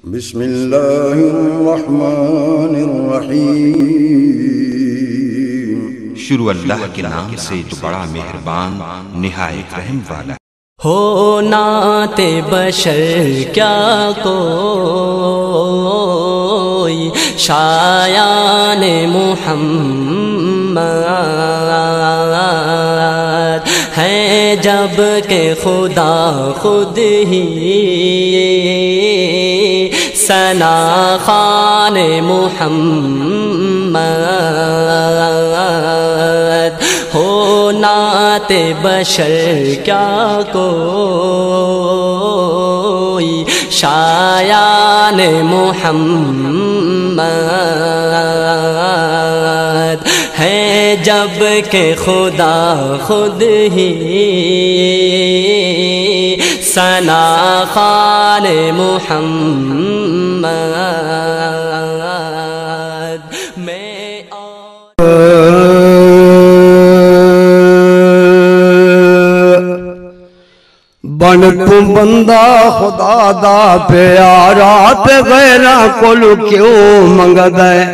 بسم اللہ الرحمن الرحیم۔ شروع اللہ کے نام سے جو بڑا مہربان نہایت رحم والا۔ ہو نعت بشر کیا کوئی شایان محمد ہے، جب کہ خدا خود ہی ثنا خوان محمد۔ ہو نعت بشر کیا کوئی شایان محمد ہے، جب کہ خدا خود ہی ثنا خوان محمد۔ بن تو بندہ خدا دا پیارا تے غیرہ کول کیوں منگدا ہے؟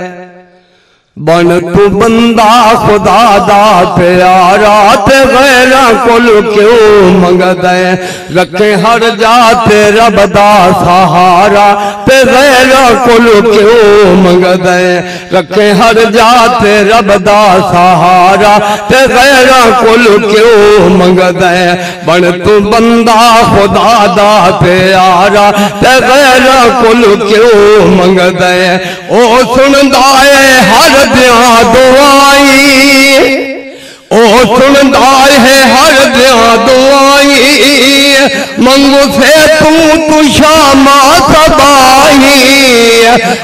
بن تو بندہ خدا دا پیارا تے غیرہ کول کیوں منگدا ہے؟ رکھے ہر جاتے رب دا سہارا تے غیرہ کول کیوں منگدا ہے؟ رکھے ہر جاتے رب دا سہارا تے غیرہ کول کیوں منگدا ہے؟ بن تو بندہ خدا دا پیارا تے غیرہ کول کیوں منگدا ہے؟ او سندا ہے ہر دیاں دعائیں، او سندا ہے ہر دیاں دعائیں، منگو سے تو شامہ صباحی۔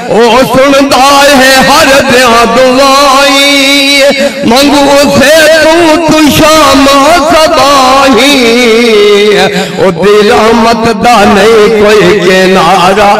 او سندا ہے ہر دیاں دعائیں، منگو سے تو شامہ صباحی۔ او دی رحمت دا نہیں کوئی کنارہ،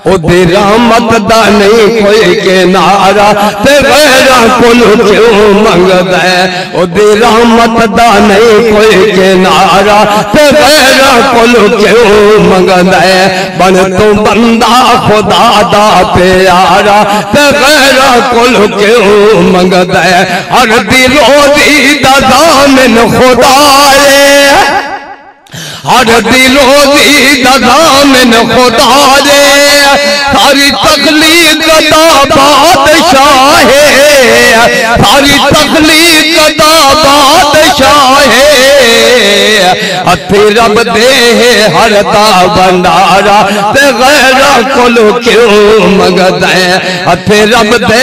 او دی رحمت دا نہیں کوئی کنارہ تے غیرہ کول کیوں منگدا ہے؟ او دی رحمت دا نہیں کوئی کنارہ تے غیرہ کول کیوں منگدا ہے؟ بن تو بندہ خدا دا پیارا تے غیرہ کول کیوں منگدا ہے؟ ہر دل او دی دا ضامن خدا ہے، ہر دل او دی دا ضامن خدا ہے، ساری تخلیق دا بادشاہ ہے، ساری تخلیق دا بادشاہ ہے۔ ہتھی رب دے ہر دا بندارا تے غیرہ کول کیوں منگدا ہے؟ ہتھی رب دے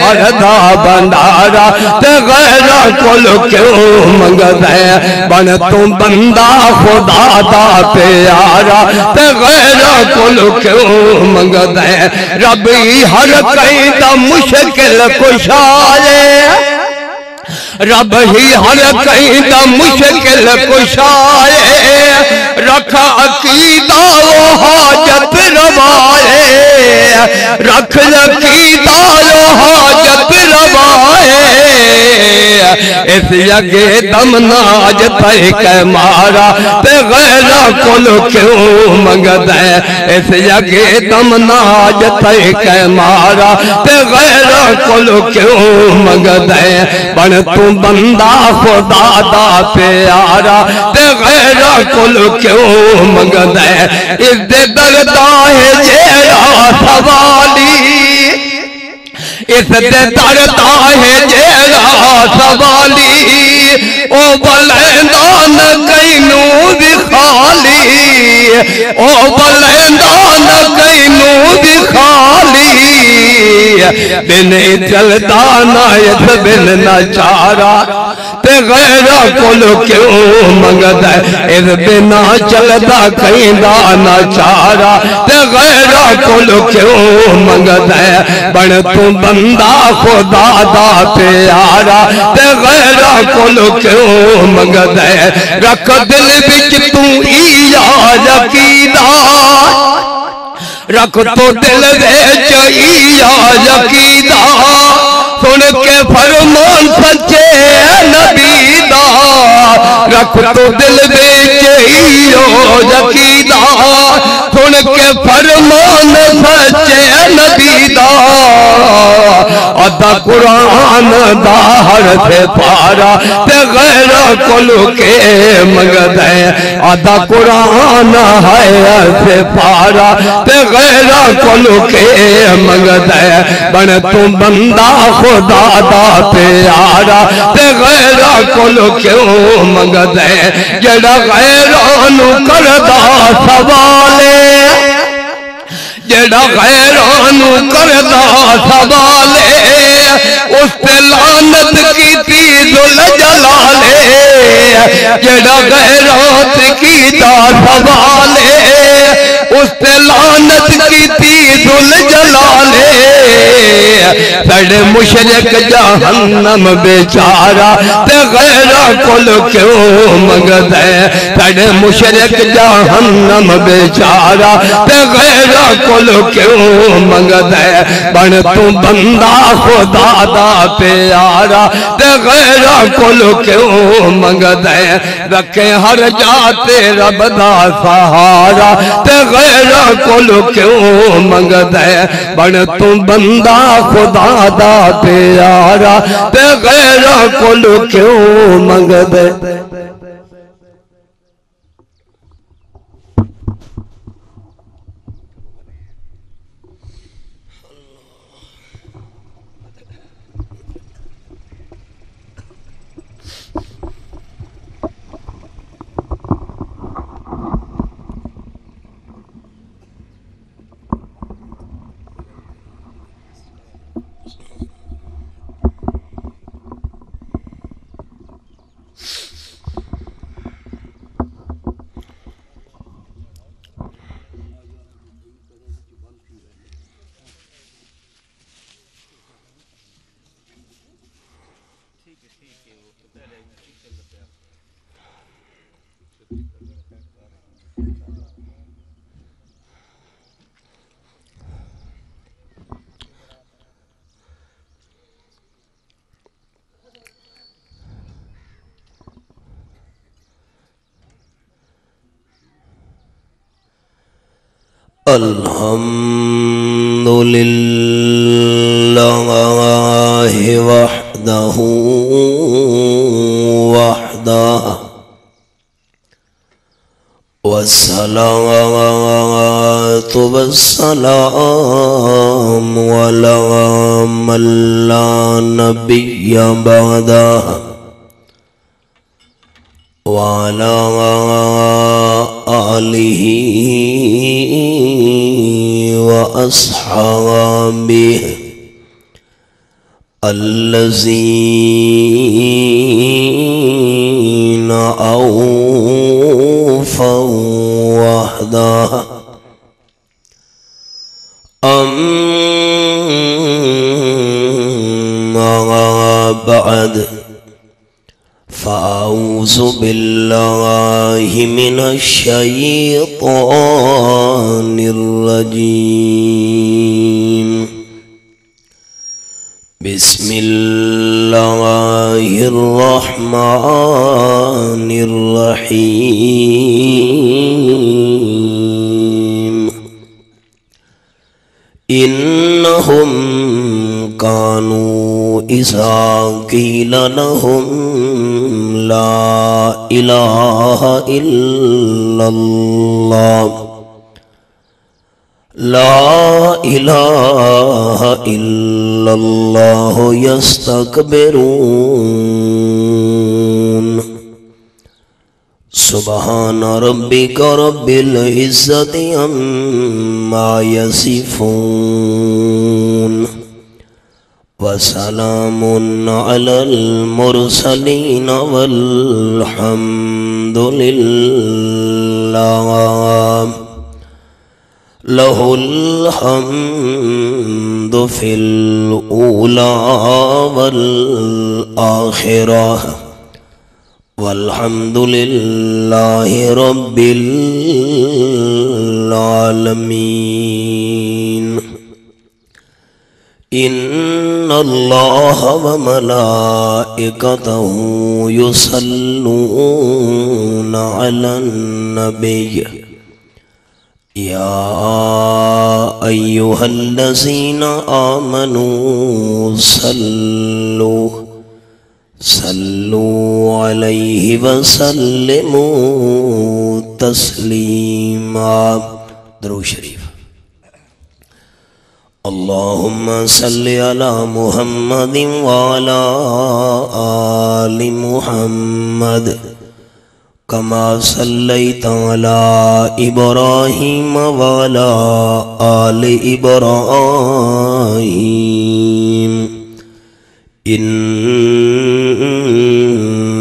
ہر دا بندارا تے غیرہ کول کیوں منگدا ہے؟ بن تو بندہ خدا دا پیارا تے غیرہ کول کیوں منگدا ہے؟ رب ہی ہر کہیں دا مشکل کشا ہے، رب ہی ہر کہیں دا مشکل کشا ہے، رکھا عقیدہ و حاجت روا ہے، رکھ عقیدہ و حاجت روا ہے۔ اس یگے دم ناج ترک مارا تے غیرہ کول کیوں منگدا ہے؟ اس یگے دم ناج ترک مارا تے غیرہ کول کیوں منگدا ہے؟ بن تو بندہ خدا دا پیارا تے غیرہ کول کیوں منگدا ہے؟ اس دے دردا ہے جیڑا سوالی، اس دے دردا ہے جیڑا سوالی، او بلیندا نہ کینوں دی خالی، او بلیندا نہ کینوں دی خالی۔ بن چلدا نہ اس بن نہ چارا تے غیرہ کول کیوں منگدا ہے؟ اس بنا چلدا کیندا نہ چارا تے غیرہ کول کیوں منگدا ہے؟ بن تو بندہ خدا دا پیارا تے غیرہ کول کیوں منگدا ہے؟ رکھ دل وچ تو ایاز عقیدہ، رکھ تو دل وچ ایاز عقیدہ، سن کے فرمان سچے نبی دا، رکھ تو دل وچ ایاز عقیدہ، سن کے فرمان سچے نبی دا ادا قرآن دا حرف پارا تے غیر کل کے منگد ہے ادا قرآن ہے حرف پارا تے غیر کل کے منگد ہے بن تو بندہ خدا دا پیارا تے غیر کل کیوں منگد ہے جڑا غیرانو کردہ سوالے جڑا غیرانو کردہ سوالے اس تے لعنت کی ذل جلالے جڑا غیرات کی سوالے اس تے لعنت کی ذل جلالے سڑے مشرک جہنم بیچارہ تے غیرہ کل کیوں منگد ہے سڑے مشرک جہنم بیچارہ تے غیرہ کل کیوں منگد ہے بن تو بندہ خدا دا پیارا تے غیرہ کل کیوں منگد ہے رکھے ہر جاتے رب دا سہارا تے غیرہ کل کیوں منگد ہے بن تو بندہ خدا دا پیارا تے غیرہ کل کیوں منگد ہے الحمد لله وحده والصلاة والسلام على من لا نبي بعده وعلى آله وأصحابه الذين أوفوا وحده أما بعد فأعوذ بالله من الشيطان الرجيم بسم الله الرحمن الرحيم إنهم كانوا إذا قيل لهم لا إله إلا الله يستكبرون سبحان ربك رب العزة عما يصفون وسلام على المرسلين والحمد لله له الحمد في الأولى والآخرة والحمد لله رب العالمين إن الله وملائكته يصلون على النبي یا ایھا الذین آمنوا صلوا علیہ وسلموا تسلیما. درود شریف. اللہم صلی علی محمد وعلی آل محمد کما صلیت علی ابراہیم وعلی آل ابراہیم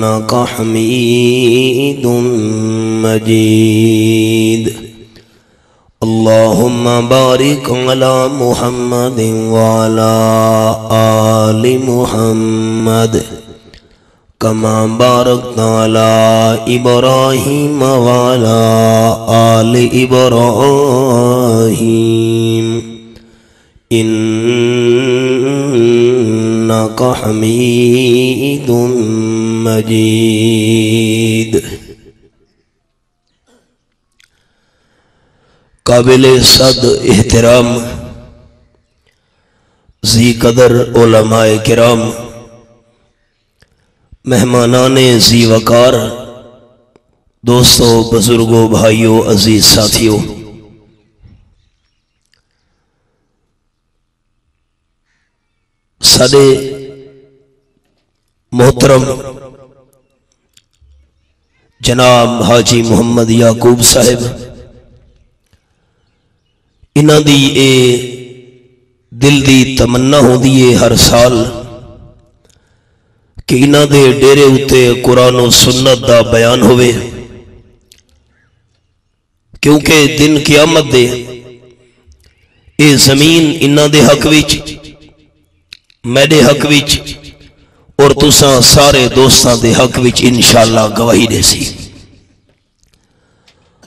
انک حمید مجید. اللہم بارک علی محمد وعلی آل محمد کما بارکت علی ابراہیم وعلی آل ابراہیم انک حمید مجید. قابل صد احترام ذی قدر علماء کرام، مہمانان ذی وقار، دوستوں، بزرگوں، بھائیوں، عزیز ساتھیوں، سارے محترم جناب حاجی محمد یعقوب صاحب، انہاں دی اے دل دی تمنا ہوندی ہے ہر سال کہ انہاں دے ڈیرے اتے قرآن و سنت دا بیان ہوئے، کیونکہ دن قیامت دے اے زمین انہاں دے حق وچ، میرے حق وچ، اور تساں سارے دوستاں دے حق وچ انشاءاللہ گواہی دے سی.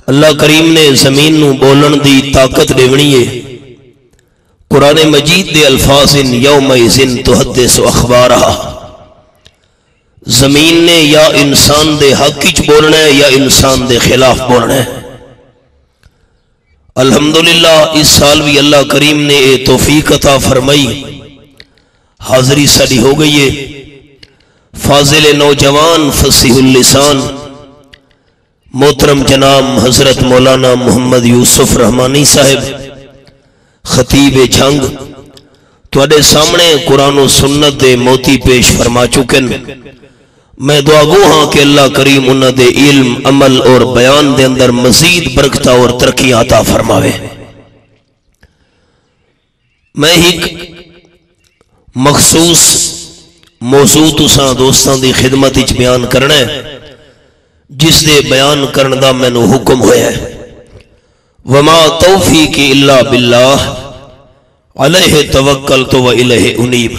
اللہ کریم نے زمین نو بولن دی طاقت دیونی ہے. قرآن مجید دے الفاظ یومئذ تحدث اخبارہا، زمین نے یا انسان دے حق وچ بولنا ہے یا انسان دے خلاف بولنا ہے. الحمدللہ اس سال بھی اللہ کریم نے اے توفیق عطا فرمائی، حاضری ساری ہو گئی ہے. فاضل نوجوان فصیح اللسان محترم جناب حضرت مولانا محمد یوسف رحمانی صاحب خطیب جھنگ تواڈے سامنے قرآن و سنت دے موتی پیش فرما چکن. میں دعا گو ہاں کہ اللہ کریم انہاں دے علم، عمل اور بیان دے اندر مزید برکتہ اور ترقی عطا فرماوے. میں ایک مخصوص موضوع تساں دوستاں دی خدمت وچ بیان کرنا ہے، جس دے بیان کرنے دا میں نو حکم ہویا ہے. وما توفیقی الا باللہ علیہ توکلت و الیہ انیب.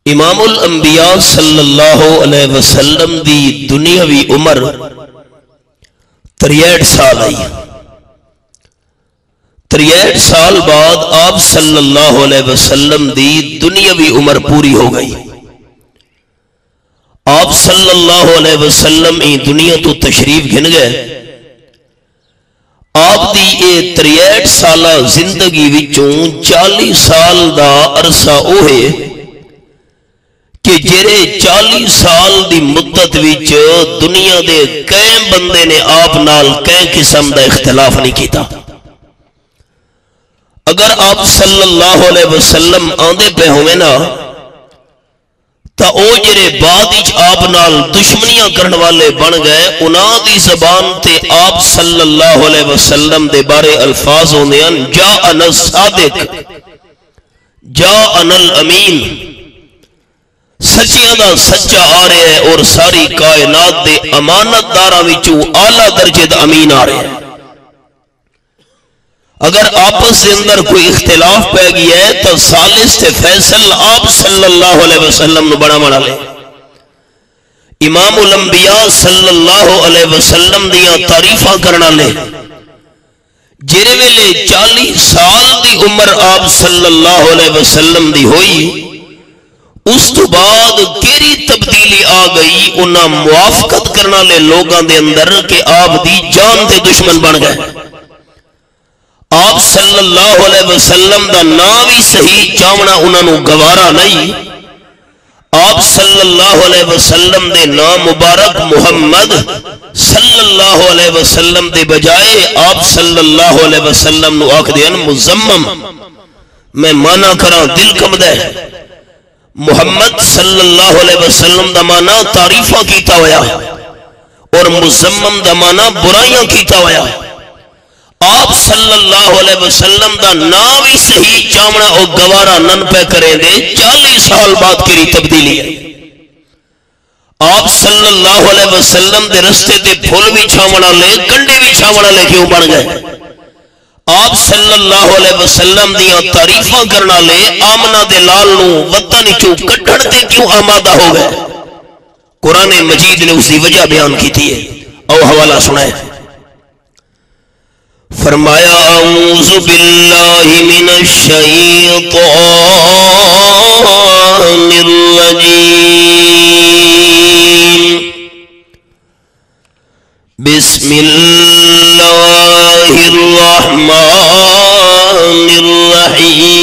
امام الانبیاء صلی اللہ علیہ وسلم دی دنیاوی عمر 63 سال آئی. 63 سال بعد آپ صلی اللہ علیہ وسلم دی دنیاوی عمر پوری ہو گئی. آپ صلی اللہ علیہ وسلم ای دنیا تو تشریف گھن گئے. آپ دی اے 63 سالہ زندگی وچوں 40 سال دا عرصہ اوہے کہ جرے 40 سال دی مدت وچ دنیا دے کئی بندے نے آپ نال کئی قسم دا اختلاف نہیں کیتا. اگر آپ صلی اللہ علیہ وسلم آندے پہ ہوئے نا تا او جرے بعد اچ آپ نال دشمنیاں کرن والے بن گئے، انہاں دی زبان تے آپ صلی اللہ علیہ وسلم دے بارے الفاظ ہوندے ہیں جاءنا الصادق، جاءنا الامین، سچیاں دا سچا آ رہے ہیں اور ساری کائنات دے امانت داراں وچوں اعلیٰ درجے دا امین آ رہے ہیں. اگر آپس سے اندر کوئی اختلاف پہ گیا ہے تو ثالث تے فیصل آپ صلی اللہ علیہ وسلم نو بڑا بنا لے. امام الانبیاء صلی اللہ علیہ وسلم دیاں تعریفاں کرنا لے. جرے ویلے 40 سال دی عمر آپ صلی اللہ علیہ وسلم دی ہوئی، اس تو بعد کیری تبدیلی آ گئی انہاں موافقت کرنا لے لوگاں دے اندر کہ آپ دی جان دے دشمن بن گئے. آپ صلی اللہ علیہ وسلم دا نام بھی صحیح چاونا انہاں نو گوارا نہیں. آپ صلی اللہ علیہ وسلم دے نام مبارک محمد صلی اللہ علیہ وسلم دے بجائے آپ صلی اللہ علیہ وسلم نو آکھ دین مزمم. میں مانا کرا دل کم دے. محمد صلی اللہ علیہ وسلم دا مانا تعریفہ کیتا ہویا اور مزمم دا مانا برائیاں کیتا ہویا. آپ صلی اللہ علیہ وسلم دا نام ہی صحیح چاونا اور گوارا نن پہ کریں دے 40 سال بعد کی تبدیلی ہے. آپ صلی اللہ علیہ وسلم دے رستے دے پھول بھی چھاونا لے کنڈے بھی چھاونا لے کیوں بن گئے. آپ صلی اللہ علیہ وسلم دیا تعریفاں کرنا لے آمنہ دے لال نو وطن چو کٹھڑ دے کیوں آمادہ ہو گئے. قرآن مجید نے اسی وجہ بیان کی تھی ہے. او حوالہ سنائے. فرمایا اعوذ باللہ من الشیطان الرجیم بسم اللہ الرحمن الرحیم.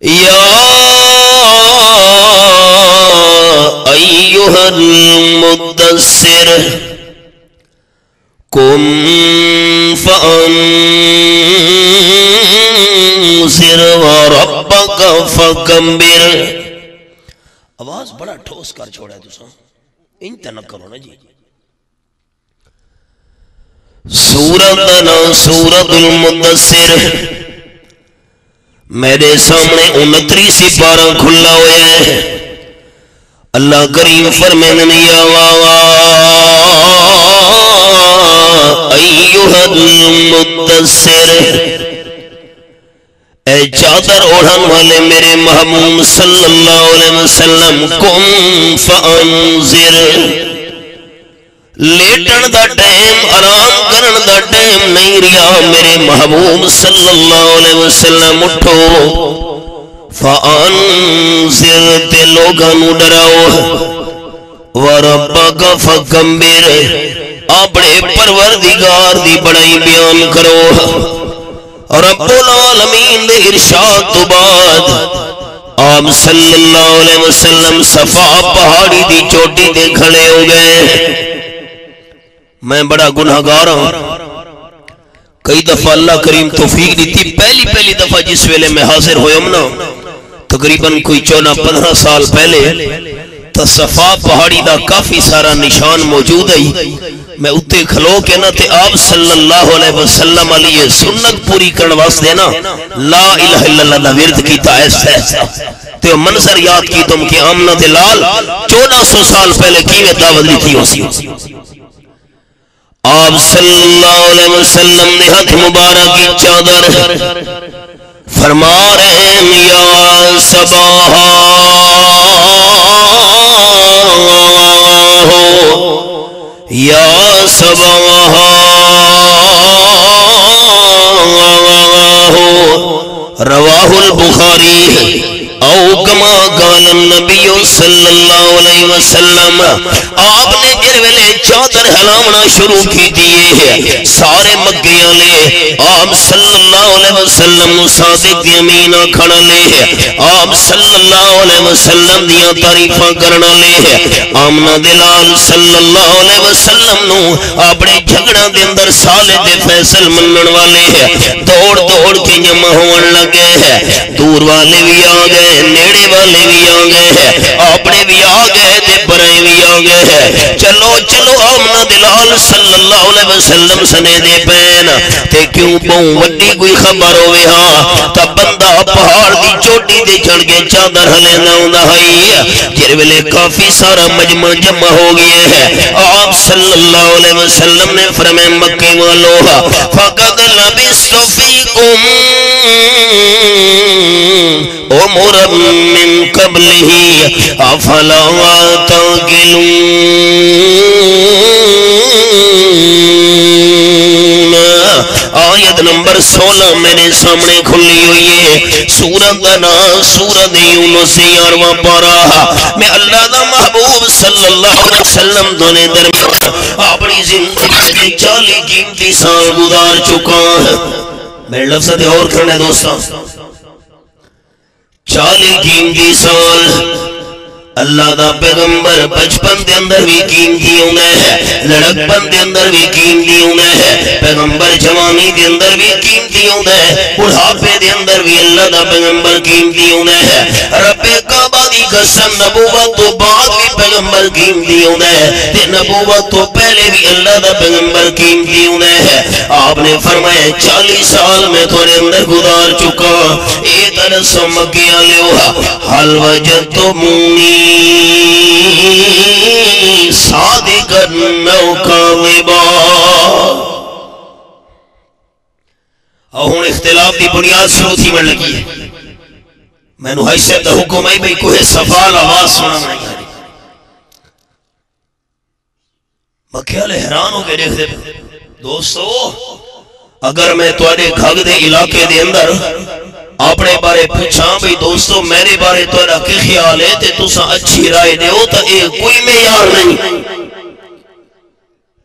یا ایہا المدثر قم فانذر وربک فکبر. آواز بڑا ٹھوس کر چھوڑا ہے دوسرا انت نہ کرو نا جی. سورت المدثر میرے سامنے 29 سپارہ کھلا ہوئے ہیں. اللہ کریم فرمائے یا ایھا المدثر اے چادر اوڑھن والے میرے محبوب صلی اللہ علیہ وسلم قم فانذر. لیٹن دا ٹائم آرام کرن دا ٹائم نہیں رہا میرے محبوب صلی اللہ علیہ وسلم. اٹھو فانذر تے لوگاں نو ڈراؤ وربک فکبر اپنے پروردگار دی بڑائی بیان کرو. رب العالمین دے ارشاد تو بعد آپ صلی اللہ علیہ وسلم صفا پہاڑی دی چوٹی دے کھڑے ہو گئے. میں بڑا گناہگار ہوں. کئی دفعہ اللہ کریم توفیق دیتی. پہلی دفعہ جس ویلے میں حاضر ہوئے ہم نا تقریباً کوئی 14-15 سال پہلے تا صفا پہاڑی دا کافی سارا نشان موجود ہے. میں اتے کھلو کے نا تے آپ صلی اللہ علیہ وسلم علیہ سنت پوری کرنے واسطے نا لا الہ الا اللہ دا ورد کیتا ایسا تے منظر یاد کی تم کہ آمنہ دلال 1400 سال پہلے کیویں دعوت لی تھی اسی. آپ صلی اللہ علیہ وسلم نے ہاتھ مبارک کی چادر فرما رہے ہیں یا صباحا یا صباحا رواہ البخاری او کما قال النبی صلی اللہ علیہ وسلم. آپ نے جن ویلے چادر ہلاونا شروع کی دیئے ہیں سارے مکیاں لے آپ صلی اللہ علیہ وسلم صادق یمینہ کھڑا لے ہیں. آپ صلی اللہ علیہ وسلم دیا تعریفہ کرنا لے ہیں. آمنہ دلال صلی اللہ علیہ وسلم نو اپنے جھگڑا دے اندر سالے دے فیصل منن والے ہیں. دوڑ دوڑ کے جمع ہون لگے ہیں. دور والے بھی آگئے نیڑے والے بھی آگئے ہیں. اپنے بھی آگئے دے برائے بھی آگئے ہیں. چلو چلو آمنہ دلال صلی اللہ علیہ وسلم سنے دے پین تے کیوں بہوں وڈی کوئی خبر ہوئے ہاں تا بندہ پہاڑ دی چوٹی دے چڑھ کے چادر ہلے ناؤں دہائی. جر ویلے کافی سارا مجمع جمع ہو گئے ہیں. آپ صلی اللہ علیہ وسلم نے فرمائے مکے والو فقد لبست فیکم عمر من قبلہ افلا تعقلون. آیت نمبر 16 اللہ میرے سامنے کھلی ہوئی ہے سورت کا نام سورت یونس 11واں پارہ میں اللہ دا محبوب صلی اللہ علیہ وسلم دونے درمیان اپنی زندگی کے 40 قیمتی سال گزار چکا ہے میرے لفظ اور کرنے دوستاں 40 قیمتی سال اللہ دا پیغمبر بچپن دے اندر بھی قیمتی ہونا ہے لڑکپن دے اندر بھی قیمتی ہونا ہے پیغمبر جوانی دے اندر بھی قیمتی ہونا ہے بڑھاپے دے اندر بھی اللہ دا پیغمبر قیمتی ہونا ہے رب کعبہ دی قسم نبوت تو بعد بھی پیغمبر قیمتی ہونا ہے تے نبوت تو پہلے بھی اللہ دا پیغمبر قیمتی ہونا ہے آپ نے فرمایا 40 سال میں تھوڑے اندر گزار چکا اے طرح مکے والے حل وجدتمونی صادقا او کاذبا ہن اختلاف دی بنیاد شروع تھی من لگی ہے میں نو حیثیت دا حکم ہے بھئی کوئی سفال آواز سنا نہیں آ رہی مکے والے حیران ہو کے دیکھ دے دوستو اگر میں تواڈے گھگ دے علاقے دے اندر اپنے بارے پوچھاں بھئی دوستو میرے بارے تواڈا کی خیال ہے تے تساں اچھی رائے دیو تا اے کوئی معیار نہیں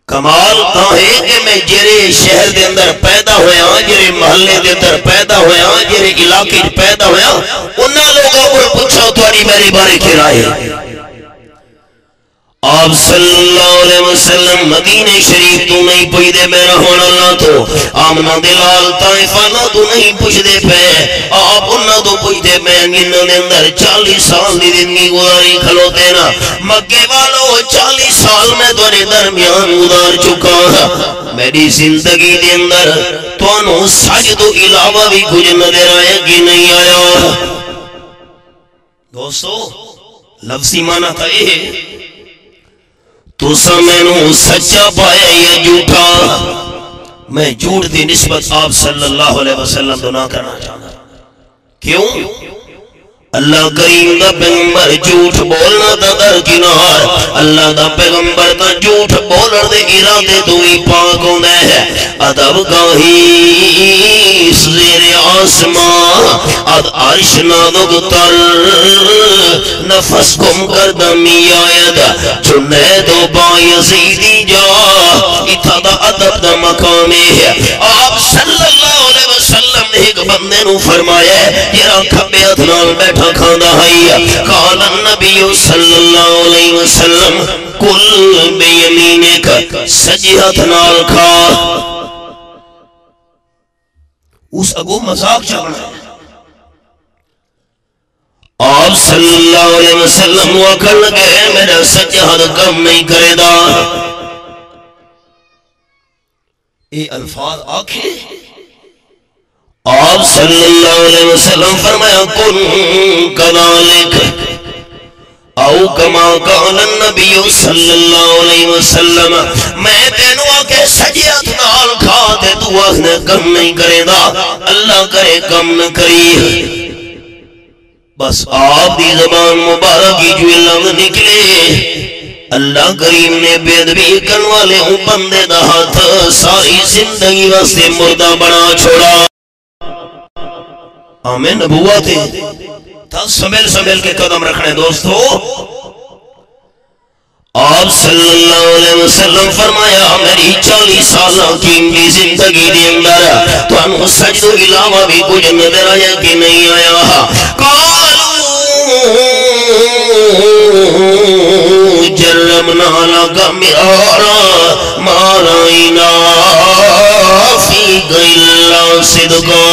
کمال تاں ہے کہ میں جرے شہر دے اندر پیدا ہویا جرے محلے دے اندر پیدا ہویا جرے علاقے پیدا ہویا انہاں لوگوں کو پوچھو تواڈی میرے بارے کی رائے ہے آپ صلی اللہ علیہ وسلم مدینہ شریف تو نہیں پوچھ دے میں رہون اللہ تو آمنہ دلال طائفہ نہ تو نہیں پوچھ دے پہ آپ انہ تو پوچھ دے میں جنہوں نے اندر 40 سال دی زندگی گزاری کھلوتے نا مکے والو 40 سال میں تورے درمیان گزار چکا میری زندگی دے اندر تو انہوں سجدو علاوہ بھی کچھ نظر آیا کہ نہیں آیا دوستو لفظی معنی تھا یہ تو سمینو سچا پایا یا جھوٹا میں جھوٹ دی نسبت آپ صلی اللہ علیہ وسلم تو نہ کرنا چاہتا کیوں اللہ کریم دا پیغمبر جھوٹ بولنا دا درکنار اللہ دا پیغمبر دا جھوٹ بولر دے ارادے تو ہی پاک ہونا ہے ادب گاہی زیر آسمان اد عرش نادک تر نفس گم کر دمی آید جنید و بایزیدی جا اتھا دا ادب دا مقامی ہے آپ صلی اللہ علیہ وسلم نے ایک بندے نو فرمایا ہے یہ کھبے ادنال بیٹھا کھانا ہے قال النبی صلی اللہ علیہ وسلم کل بیمینک سجی ادنال کھا اس اگو مذاق چکنا ہے آپ صلی اللہ علیہ وسلم وکر لگے میرا سجاد کم نہیں کرے دا اے الفاظ آنکھیں آپ صلی اللہ علیہ وسلم فرمایا کن کذالک او کما قال النبی صلی اللہ علیہ وسلم میں تینوں آکے سجیت نال کھا دے تو آخنے کم نہیں کرے دا اللہ کرے کم نہ کری بس آپ دی زبان مبارکی جو لفظ نکلے اللہ کریم نے بیدبی کن والے ہوں بندے دا ہاتھ ساری زندگی واسطے مردہ بنا چھوڑا ہمیں نبوت ہے تا سمیل کے قدم رکھنے دوستو آپ صلی اللہ علیہ وسلم فرمایا میری 40 سالہ قیمتی زندگی دے اندر تو انہوں سجدو علاوہ بھی کچھ نظر آیا کہ نہیں آیا جرمنا لگا مرارا مارائنا فی غیلہ صدقا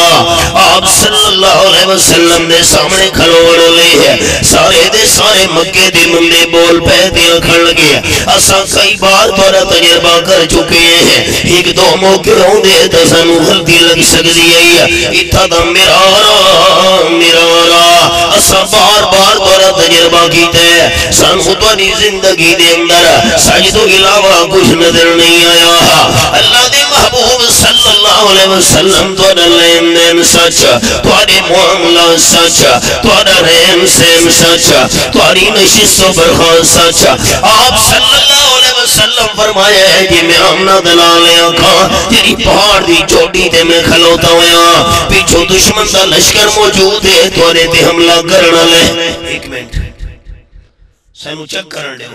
آپ صلی اللہ علیہ وسلم نے سامنے کھلوڑ لے ہے سارے دے سارے مکے دے مندے بول پہتیاں کھڑ گئے اسا کئی بار تورا تجربہ کر چکے ہیں ایک دو موقع ہوں دے تسانو غلطی لگ سکتی ہے اتھا دا مرارا اسا بار بار تورا تجربہ کیتے ہیں سانو توانی زندگی دے اندر سجدو علاوہ کچھ نظر نہیں آیا اللہ دے محبوب صلی اللہ علیہ وسلم توڑا لین دین سچ توڑے معاملہ سچ توڑا رہن سین سچ توڑی نشست و برخان سچ آپ صلی اللہ علیہ وسلم وسلم فرمایا ہے جی میں آمنہ دلال آکھاں جی پہاڑ دی چوٹی تے میں کھلوتا ہویا پیچھو دشمن دا لشکر موجود ہے توڑے تے حملہ کرنا لے. ایک منٹ سینو چک کرن دے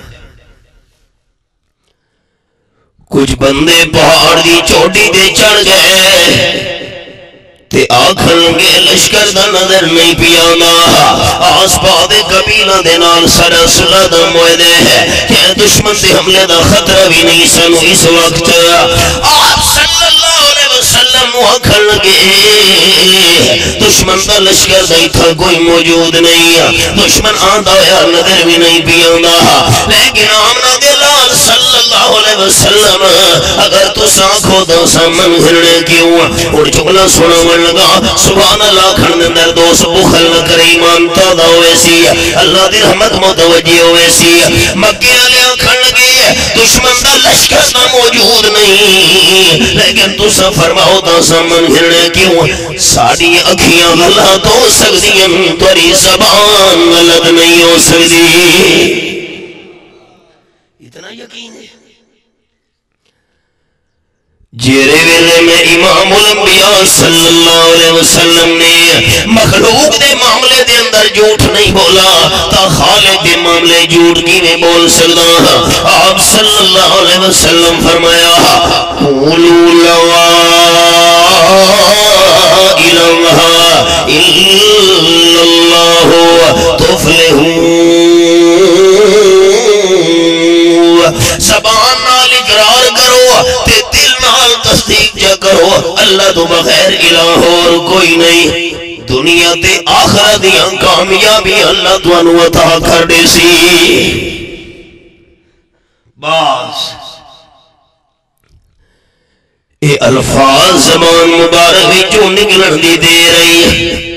کچھ بندے پہاڑ دی چوٹی تے چڑھ گئے تے آکھن گے لشکر دا نظر نہیں پیانا آس پا دے قبیلہ دے نال سارا صلح دا معاہدے ہے کہ دشمن دے حملے دا خطرہ بھی نہیں سنو اس وقت آپ صلی اللہ علیہ وسلم آکھن گے دشمن دا لشکر دا تھا کوئی موجود نہیں دشمن آندہ یا نظر بھی نہیں پیانا لیکن آمنہ دلال صلی اللہ علیہ وسلم اگر تو ساکھو دا سامن ہرنے کیوں اور چکلہ سنا لگا سبحان اللہ کھڑنے اندر دوست بخل نہ کرے ایمان تادہ ہوئے سی اللہ دی رحمت متوجہ ہوئے سی مکہ علیہ کھڑ گئے دشمن دا لشکر نہ موجود نہیں لیکن تو سا فرماؤ دا سامن ہرنے کیوں ساڑی اکھیاں غلط ہو سکتی ہیں توری زبان غلط نہیں ہو سکتی. اتنا یقین ہے جیرے ویلے میں امام الانبیاء صلی اللہ علیہ وسلم نے مخلوق دے معاملے دے اندر جھوٹ نہیں بولا تا خالق دے معاملے جھوٹ کی میں بول سکتا آپ صلی اللہ علیہ وسلم فرمایا قولوا لا الہ الا اللہ تفلحون زبان نال اقرار کرو تے دل نال تصدیق جا کرو اللہ تو بغیر الہ اور کوئی نہیں دنیا تے آخرت دیاں کامیابی اللہ تو انو عطا کر دے سی. باز اے الفاظ زبان مبارک جو نکلن دی دے رہی ہے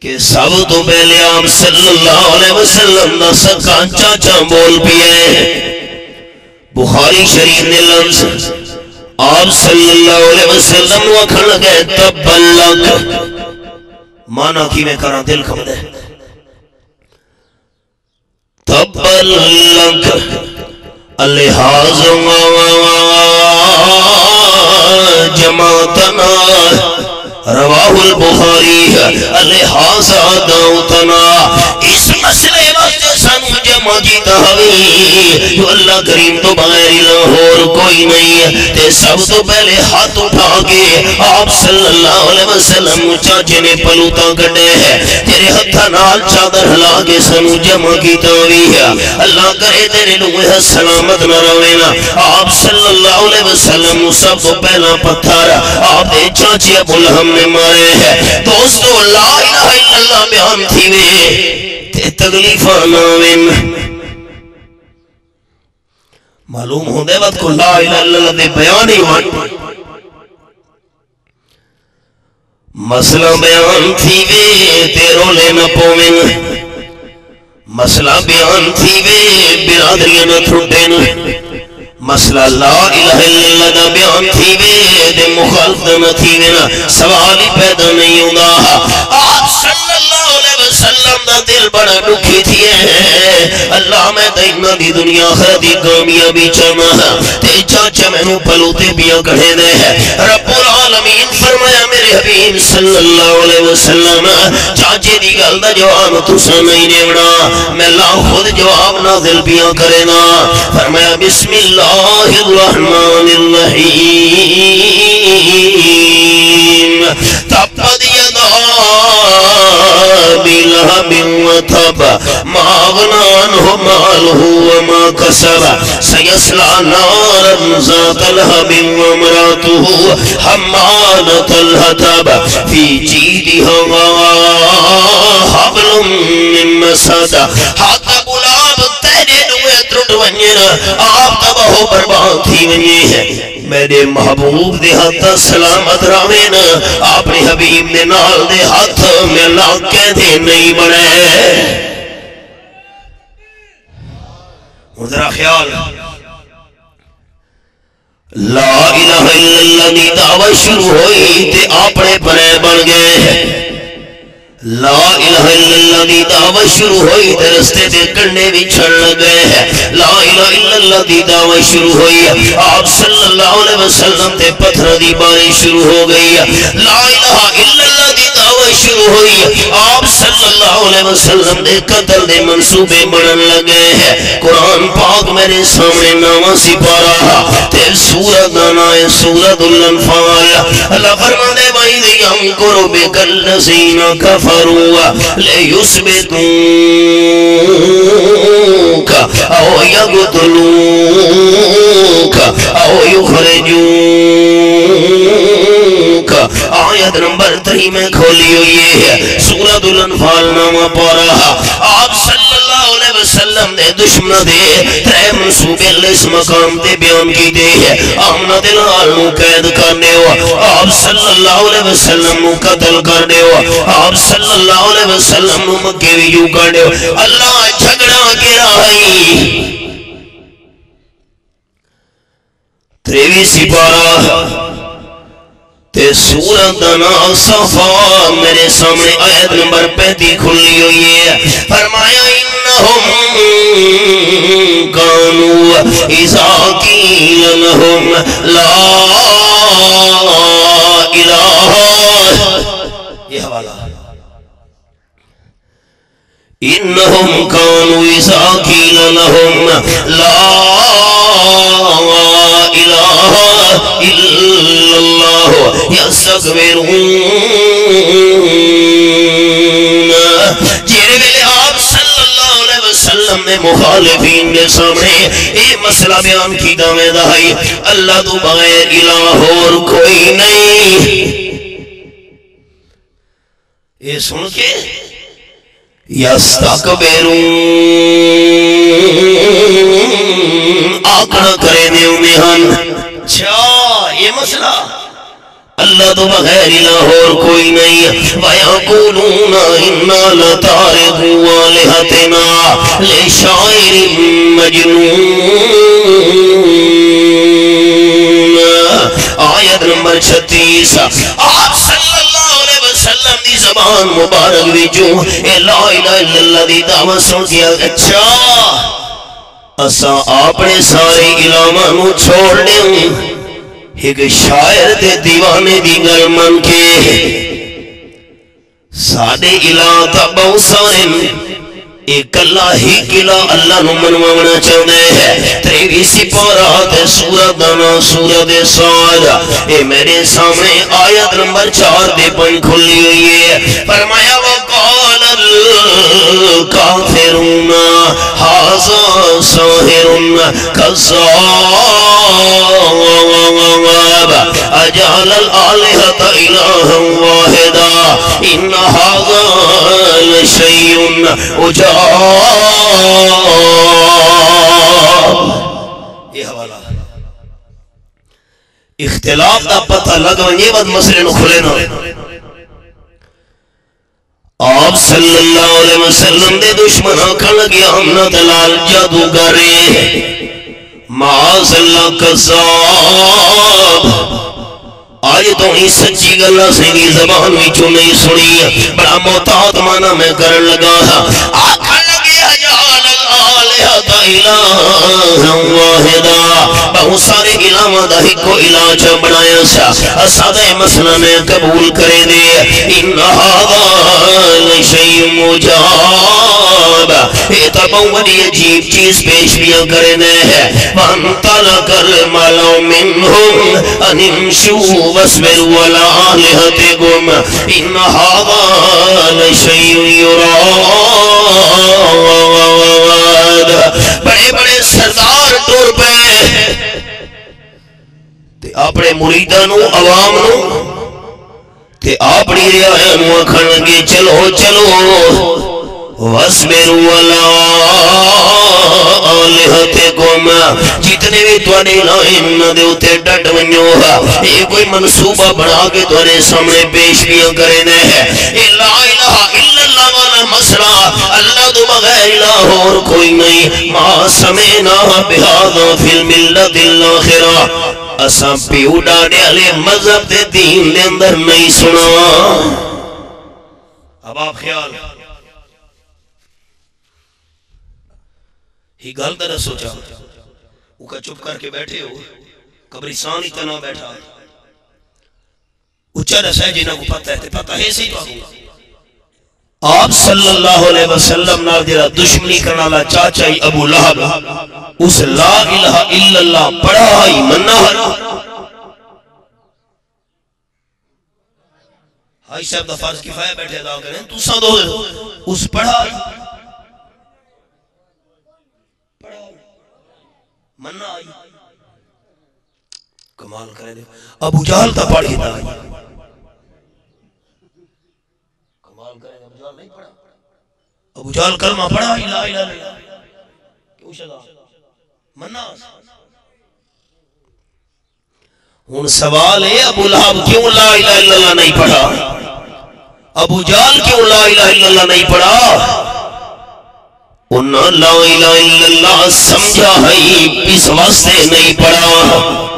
کہ سب تو پہلے آپ صلی اللہ علیہ وسلم دا سکا چاچا بول پیے بخاری شریف نے لفظ آپ صلی اللہ علیہ وسلم وکھن گئے تبلک مانا کی میں کرا دل کھم دے تبلک الہاز جماعتنا رواہ البخاری الہاز داؤتنا اس مسئلے وقت سنو جمع جیتا ہوئی جو اللہ کریم تو بغیر الہ اور کوئی نہیں تے سب تو پہلے ہاتھ اٹھا کے آپ صلی اللہ علیہ وسلم چاچے نے پلوتا کٹے ہیں تیرے ہتھا نال چادر ہلا کے سنو جمع کیتا ہوئی ہے اللہ کرے تیرے لوہے سلامت نہ روینا آپ صلی اللہ علیہ وسلم سب تو پہلا پتھر آپ دے چاچے ابو لہم نے مارے ہیں دوستو لا الہ الا اللہ بیان تھی وے تے تکلیفہ ناوین معلوم ہوں دے وقت کو لا الہ الا اللہ دے بیان ہی وان مسئلہ بیان تھی وے تے رولے نہ پومن مسئلہ بیان تھی وے برادریاں نہ تھوٹین مسئلہ لا الہ الا اللہ دا بیان تھی وے دے مخالف نہ تھی وے سوال ہی پیدا نہیں ہوگا آپ صلی اللہ علیہ وسلم دا دل بڑا دکھی تھی ہے اللہ میں دیکھنا دی دنیا خردی کامیابی چاہنا تے چاچا میں نو پلوتے بیا کڑھے دے رب العالمین فرمایا میرے حبیب صلی اللہ علیہ وسلم چاچے دی گل دا جواب تسا نہیں نیوڑا میں لا خود جواب نازل بیا کرے نا فرمایا بسم اللہ الرحمن الرحیم تبت یدا بلہب وتب ما اغنى عنه ماله وما كسب سيصلى نارا ذات لهب وامرأته حمالة الحطب في جيدها حبل من مسد حطب العاب تیرے نوے ترٹ ونجنا آپ تباہو برباد تھی ونجی ہے میرے محبوب دے ہاتھ سلامت راوین اپنے حبیب دے نال دے ہاتھ میں لاکے دے نہیں بڑے ذرا خیال لا الہ الا اللہ دی دعوت شروع ہوئی تے اپنے پرے بن گئے لا الہ الا اللہ دی دعوت شروع ہوئی تے رستے تے کنڈے بھی چھڑ گئے لا الہ الا اللہ دی دعوت شروع ہوئی آپ صلی اللہ علیہ وسلم تے پتھر دی بارش شروع ہو گئی لا الہ الا اللہ دی دعوت شروع ہوئی آپ صلی اللہ علیہ وسلم دے قتل دے منصوبے بڑھن لگے ہیں قرآن پاک میرے سامنے نامہ سپارہ تے سورت نائے سورت الانفال اللہ فرما دے وَإِذْ يَمْكُرُ بِكَ الَّذِينَ كَفَرُوا لِيُثْبِتُوكَ أَوْ يَقْتُلُوكَ أَوْ يُخْرِجُوكَ آیت نمبر 3 میں کھولی ہوئی ہے سورۃ الانفال نامہ پارا آپ صلی اللہ علیہ وسلم دے دشمن دے ترے منصوبے اس مقام تے بیان کی دے ہے آمنہ دلال نو قید کرنے ہو آپ صلی اللہ علیہ وسلم نو قتل کرنے ہو آپ صلی اللہ علیہ وسلم نو مکے ویجو کرنے ہو اللہ جھگڑا گرائی 23 سپارہ تے سورت صفا میرے سامنے آیت نمبر 35 کھلی ہوئی ہے فرمایا انہم کانوا اذا قیل لہم لا الہ یہ حوالہ انہم کانوا اذا قیل لہم لا الہ الا اللہ یستکبرون جیرے ویلے آپ صلی اللہ علیہ وسلم نے مخالفین کے سامنے یہ مسئلہ بیان کی دعوے دہائی اللہ تو بغیر الہ اور کوئی نہیں یہ سن کے یستکبرون آکڑا کرے دے انہیں ہن اچھا یہ مسئلہ اللہ تو بغیر الہ اور کوئی نہیں وَيَقُولُونَ إِنَّا لَتَارِكُوا آلِهَتِنَا لِشَاعِرٍ مَجْنُونٍ آیت نمبر 36 آپ صلی اللہ علیہ وسلم دی زبان مبارک ویچوں اے لا الہ الا اللہ دی دعوت سن دیا اچھا اسا اپنے سارے علامہ چھوڑ لیں ایک شاعر دے دیوانے دی گل من کے ساڑے الہ تا بہت سارے ایک اللہ ہی کلا اللہ نو منوانا چاہنے ہے 23 سپارہ تے سورت دانا سورت سعاد اے میرے سامنے آیت نمبر 4 دے پن کھلی ہوئی ہے فرمایا وقال الکافرون حاضا ساہر کذاب اجعل الالہۃ الہا واحدا ان ھذا لشیء عجاب یہ حوالہ اختلاف دا پتہ لگا یہ بات مسئلے نو کھلے نا آپ صلی اللہ علیہ وسلم دے دشمن آکھا لگیا ہم نہ دلال جادوگرے معاذ اللہ کذاب آج تو ہی سچی گلہ سنگی زبان ویچو نہیں سنی بڑا محتاط مانا میں کرن لگا آکھا لگی حجال الالہۃ الہا واحدا بہت سارے علامہ دا ہی کو علاج بنایا سا سادہ مسئلہ میں قبول کرے دے ان ھذا لشیء عجاب یہ تو بڑی عجیب چیز پیش بھی کرنے ہے وانطلق الملأ منهم ان امشوا واصبروا على آلهتكم ان ھذا لشیء یراد بڑے بڑے سردار ٹور پہ تے اپنے مریدانوں عوام نو تے اپنی رعایا نو آکھن لگے چلو چلو وَاسْبِرُوا عَلَىٰ آلِهَتِكُمْ جتنے بھی توانے لائن دے اتے ڈٹ ونیو یہ کوئی منصوبہ بنا کے توانے سامنے پیش بھی کرنے ہے لا الہ الا اللہ والا مسئلہ اللہ تو بغیر الہ اور کوئی نہیں ما سمینا بہذا فی الملت الاخرہ اساں پیو ڈاڑے علی مذہب دے دین دے اندر نہیں سنا اب آپ خیال ہی گل در سوچا وہ کا چپ کر کے بیٹھے ہو قبرستان اتنا بیٹھا اچھا رسا ہے جنہوں کو پتہ ہے پتہ ہے سی تو آپ صلی اللہ علیہ وسلم نال جڑا دشمنی کرنا لا چاچا ہی ابو لہب اس لا الہ الا اللہ پڑھا ہی مننا ہائی صاحب دا فرض کفایہ بیٹھے ادا کریں تو سا دو اس پڑھا مننا آئی کمال کرے دے ابو جہل تا پڑھی دا آئی کمال کرے دے ابو جہل نہیں پڑھا ابو جہل کلمہ پڑھا ہی لا الہ الا اللہ کیوں شدا مننا ہون سوال ہے ابو لہب کیوں لا الہ الا اللہ نہیں پڑھا ابو جہل کیوں لا الہ الا اللہ نہیں پڑھا انہاں لا الہ الا اللہ سمجھا ہے اس واسطے نہیں پڑھا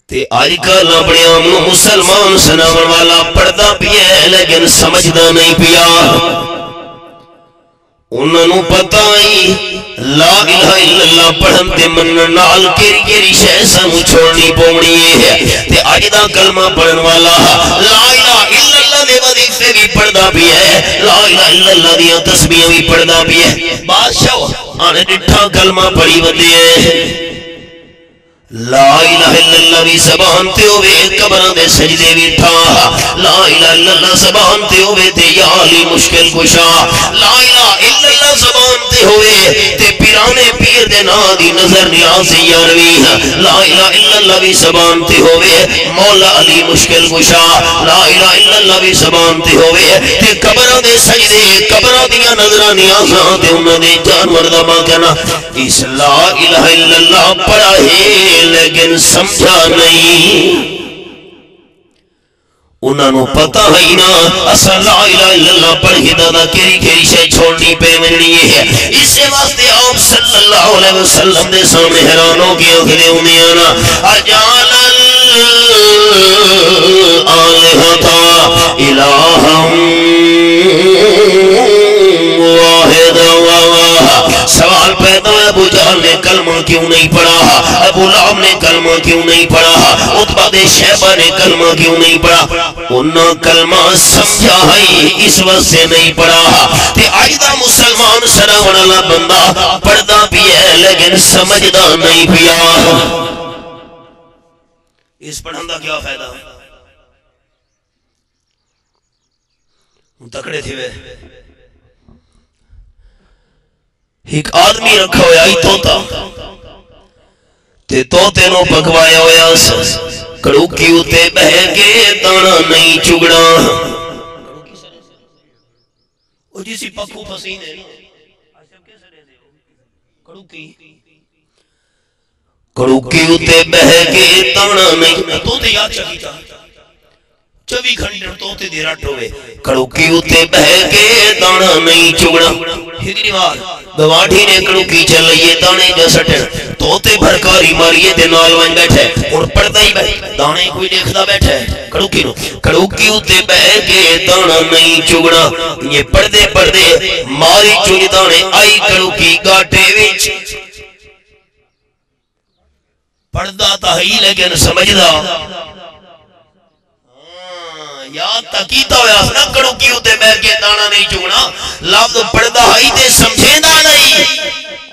تے آج کل اپنے آمنو مسلمان سناون والا پڑھدا پیا ہے لیکن سمجھدا نہیں پیا انہاں نو پتہ ہی لا الہ الا اللہ پڑھن تے منن نال کیڑی شے سانو چھوڑنی پونی ہے تے اج دا کلمہ پڑھن والا لا الہ الا اللہ دے وظیفے بھی پڑھدا بھی ہے لا الہ الا اللہ دی تسبیح بھی پڑھدا بھی ہے بادشاہ آنے ڈٹھا کلمہ پڑھی ودے ہے لا الہ الا اللہ بھی زبان تے ہوئے قبران دے سجدے بھی تھا لا الہ الا اللہ زبان تے ہوئے تے یا علی مشکل کشا لا الہ الا اللہ زبان تے ہوئے تے پیرانے پیر دے نا دی نظر نیازی یاروی لا الہ الا اللہ بھی زبان تے ہوئے مولا علی مشکل کشا لا الہ الا اللہ بھی زبان تے ہوئے تے قبران دے سجدے قبران دیا نظرہ نیازاں تے انہوں نے جانور دبا کرنا اس لا الہ الا اللہ پڑھا ہے لیکن سمجھا نہیں انہوں نے پتا ہی نا اصلا لا الہ الا اللہ پڑھی دادا کیری شے چھوڑنی پہ مننی ہے اس سے واسطے آپ صلی اللہ علیہ وسلم دے سامنے حیرانوں کی آنکھیں انہیں آنا اجعل الآلہتا الہم واحد سوال پیدا ہے ابو جہل نے کلمہ کیوں نہیں پڑھا ابو لہب نے کلمہ کیوں نہیں پڑھا عتبہ دے شیبہ نے کلمہ کیوں نہیں پڑھا انہاں کلمہ سمجھا ہے اس وقت سے نہیں پڑھا تے آئیدہ مسلمان سراؤن اللہ بندہ پڑھدا بھی ہے لیکن سمجھدا نہیں پیا اس پڑھندہ کیا فائدہ تکڑے تھے وہ ایک آدمی رکھا ہویا ہی توتا تے توتے نو پکوایا ہویا کڑوکی اتے بہ کے دانا نہیں چگڑا وہ جیسی پکو پسینے کڑوکی اتے بہ کے دانا نہیں توتے یاد چکی چاہ 24 گھنٹے توتے دی رٹ ہوئے کڑوکی اتے بہ کے دانا نہیں چگڑا ہدری وار بواٹھی نے کڑوکی چلائیے دانے جا سٹن توتے بھرکاری ماریے دے نال وائن بیٹھے اور پڑھتا ہی بیٹھے دانے کوئی دیکھتا بیٹھے کڑوکی نو کڑوکی اتے بہ کے دانا نہیں چگڑا یہ پڑھدے پڑھدے ماری چوئی دانے آئی کڑوکی گاٹے وچ پڑھدا تا ہی لیکن سمجھدا یاد تکیتا ہویا اپنا کڑوکی ہوتے بیٹھ کے دانا نہیں چگنا لفظ پڑھدا ہی تے سمجھینا نہیں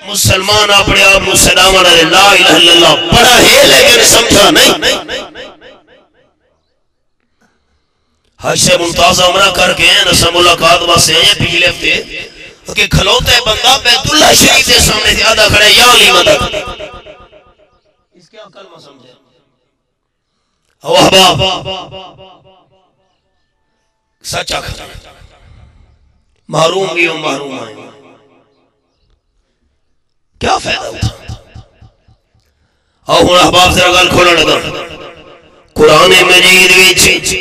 مسلمان اپنے آپ کو صداوان لا الہ الا اللہ پڑھا ہے لیکن سمجھا نہیں حج سے ممتاز عمرہ کر کے ہیں نسا ملاقات واسے ہیں پچھلے ہفتے کہ کھلوتے بندہ بیت اللہ شریف کے سامنے سے آدھا کھڑے یا علی مدد اس کیا کلمہ سمجھے او احباب سچا کھا محروم بھی ہوں محروم آئیں کیا فائدہ ہوتا آؤ ہوں احباب سے رگل کھولا لگا قرآن مجید ویچ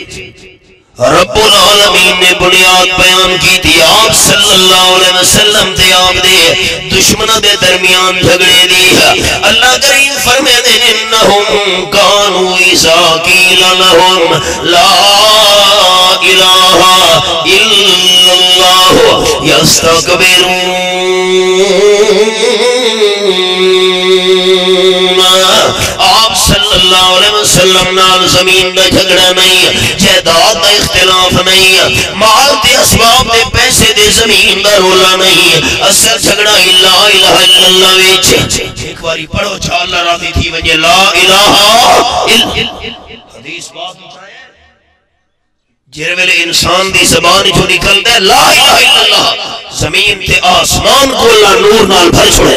رب العالمین نے بنیاد بیان کی تھی آپ صلی اللہ علیہ وسلم تے آپ دے دشمنہ دے درمیان جھگڑے دی اللہ کریم فرمے دے انہم کانو عیسیٰ قیل لہم لا الہ الا اللہ یستکبرون اللہ علیہ وسلم نال زمین دا جھگڑا نہیں، جائیداد دا اختلاف نہیں، مال دے اسباب دے پیسے دے زمین دا رولا نہیں، اصل جھگڑا لا الہ الا اللہ وچ۔ ایک باری پڑھو چھا اللہ راضی تھی وجہ لا الہ الا حدیث بات جیرے ویلے انسان دی زبان جو نکلتا ہے لا الہ الا اللہ، زمین تے آسمان کو اللہ نور نال بھر چھوڑے۔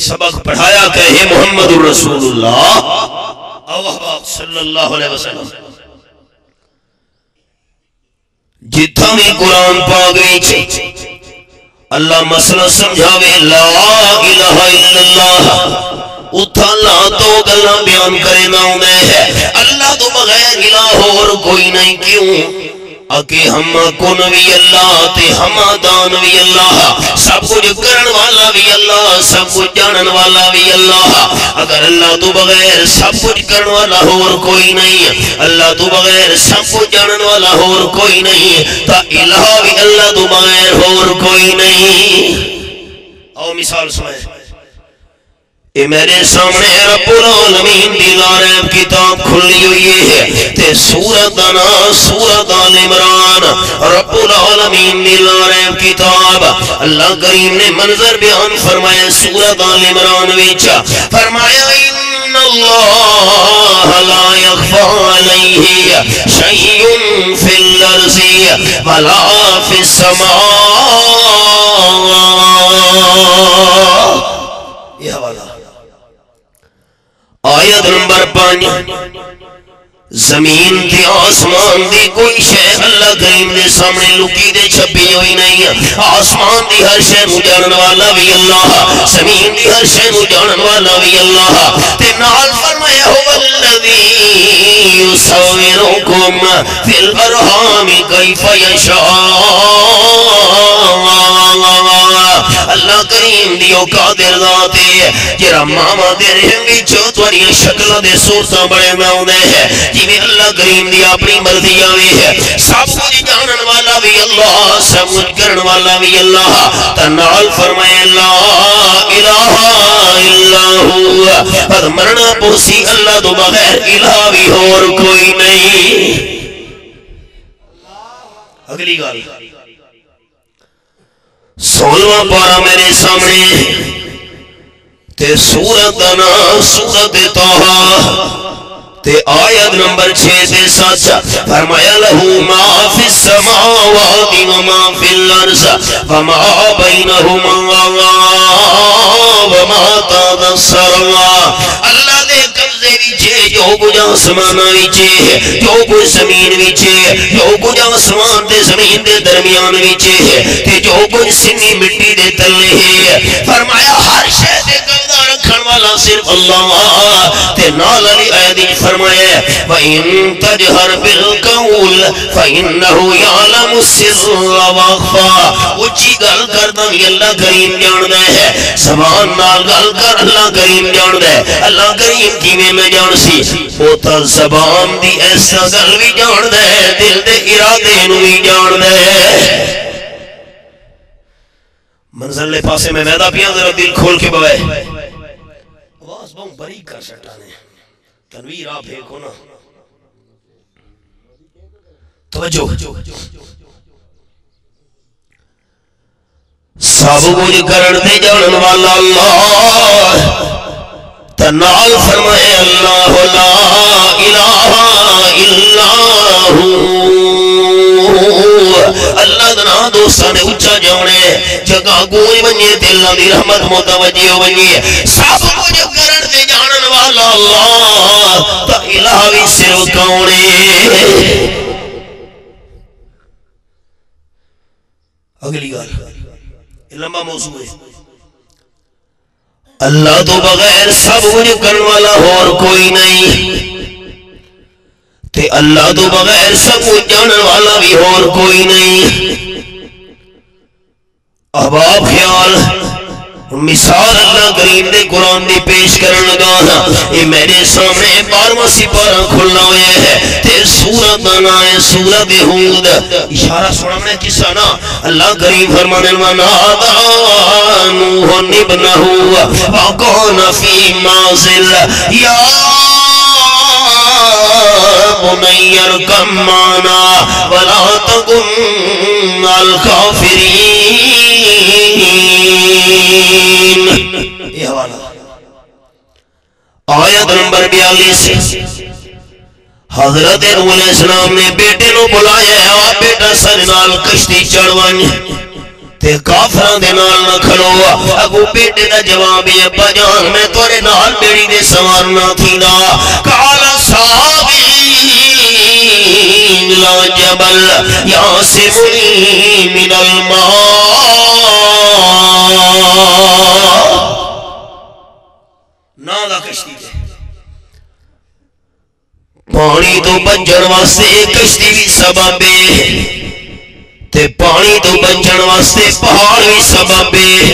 سبق پڑھایا کہ ہے محمد الرسول اللہ صلی اللہ علیہ وسلم جتھا بھی قرآن پاک وچ اللہ مسئلہ سمجھاوے لا الہ الا اللہ، اتھا اللہ تو گلہ بیان کرے نہ انہیں اللہ تو بغیر الہ اور کوئی نہیں، کیوں اکے ہم کن بھی اللہ تے ہم دان بھی اللہ، سب کچھ کرن والا بھی اللہ، سب کچھ جانن والا بھی اللہ۔ اگر اللہ تو بغیر سب کچھ کرن والا اور کوئی نہیں، اللہ تو بغیر سب کچھ جانن والا اور کوئی نہیں، تا الہ بھی اللہ تو بغیر اور کوئی نہیں۔ آؤ مثال سنائے، اے میرے سامنے رب العالمین دی لاریب کتاب کھلی ہوئی ہے تے سورت آنا سورت آل عمران، رب العالمین دی لاریب کتاب اللہ کریم نے منظر بیان فرمایا سورت آل عمران ویچا، فرمایا ان اللہ لا یخفى علیہ شیء فی الارض ولا فی السماء۔ یہ حوالہ آیت نمبر 5، زمین تے آسمان دی کوئی شے اللہ کریم دے سامنے لکی دے چھپی ہوئی نہیں، آسمان دی ہر شے نو جانن والا بھی اللہ، زمین دی ہر شے نو جانن والا بھی اللہ، تے نال فرمایا هو الذی یصورکم فی الارحام کیف یشاء۔ اللہ کریم دیو قادر ذات ہے جرا ماما دے رحم وچ تواڈی شکلاں دے صورتاں بڑے ناوندے ہے، جویں اللہ کریم دی اپنی مرضی آوے ہے، سب کچھ جانن والا بھی اللہ، سب کچھ کرن والا بھی اللہ، تنال فرمائے لا الہ الا ہوا، پر مرنا پوسی اللہ تو بغیر الہ بھی اور کوئی نہیں۔ اگلی گال 16واں پارہ میرے سامنے تے سورت انا سورت طہ تے آیت نمبر 6 تے 7 فرمایا لہو ما فی السماوات وما فی الارض وما بینہما وما تحت الثری۔ اللہ دے قبضے وچے جو کچھ آسمان وچے، جو کچھ زمین وچے، جو کچھ آسمان تے زمین دے درمیان وچے تے جو کچھ سنی مٹی دے تلے ہے، فرمایا ہر شے دے قبضہ رکھن والا صرف اللہ، تے نال علی آیت فرمایا وَإِن تَجْهَرْ بِالْقَوْلِ فَإِنَّهُ يَعْلَمُ السِّرَّ وَأَخْفَى۔ اونچی گل کردا بھی اللہ کریم جاندا ہے، زبان نال گل کر اللہ کریم جاندا ہے، اللہ کریم کیویں میں جان سی، او تا زبان دی ایسا گل بھی جاندا ہے، دل دے ارادے نوں بھی جاندا ہے۔ منزل لے پاسے میں وعدہ پیاں ذرا دل کھول کے بوائے، آواز بہت بری کر سٹانے تنویر آپ ایک ہونا توجہ۔ سب کچھ کرن دے جانن والا اللہ، تنال فرمائے اللہ لا الہ الا اللہ دنا دوستاں نے اچھا جانے جگہ کوئی بنیے دلہ دی رحمت متوجہ بنیے، سب کچھ کرن دے جانن والا اللہ، تا الہ بھی صرف کونے۔ اگلی گال لمبا موضوع ہے، اللہ تو بغیر سب کچھ کرن والا اور کوئی نہیں، تے اللہ تو بغیر سب کچھ جانن والا بھی اور کوئی نہیں۔ احباب خیال مثال اللہ کریم دے قرآن دی پیش کرن لگا اے میرے سامنے 12واں سپارہ کھلنا ہوئے ہے تے سورت بنا ہے سورت ہود اشارہ سنانے قصہ نا اللہ کریم فرمانے ونادى نوح ابنه وكان في معزل يا بني اركب معنا ولا تكن مع الكافرين. یہ حوالہ آیت نمبر 42. حضرت نوح علیہ السلام نے بیٹے نو بلایا ہے آپ بیٹا سر نال کشتی چڑھوان تے کافران دے نال نہ کھلو. اگو بیٹے دا جواب ہے ابا جان میں تورے نال بیڑی دے سوارنا تھی نا. کالا صحابی لا جبل یاسمنی من الماء نا دا کشتی دے پانی تو بچن واسطے کشتی بھی سبب ہے تے پانی تو بچن واسطے پہاڑ بھی سبب ہے.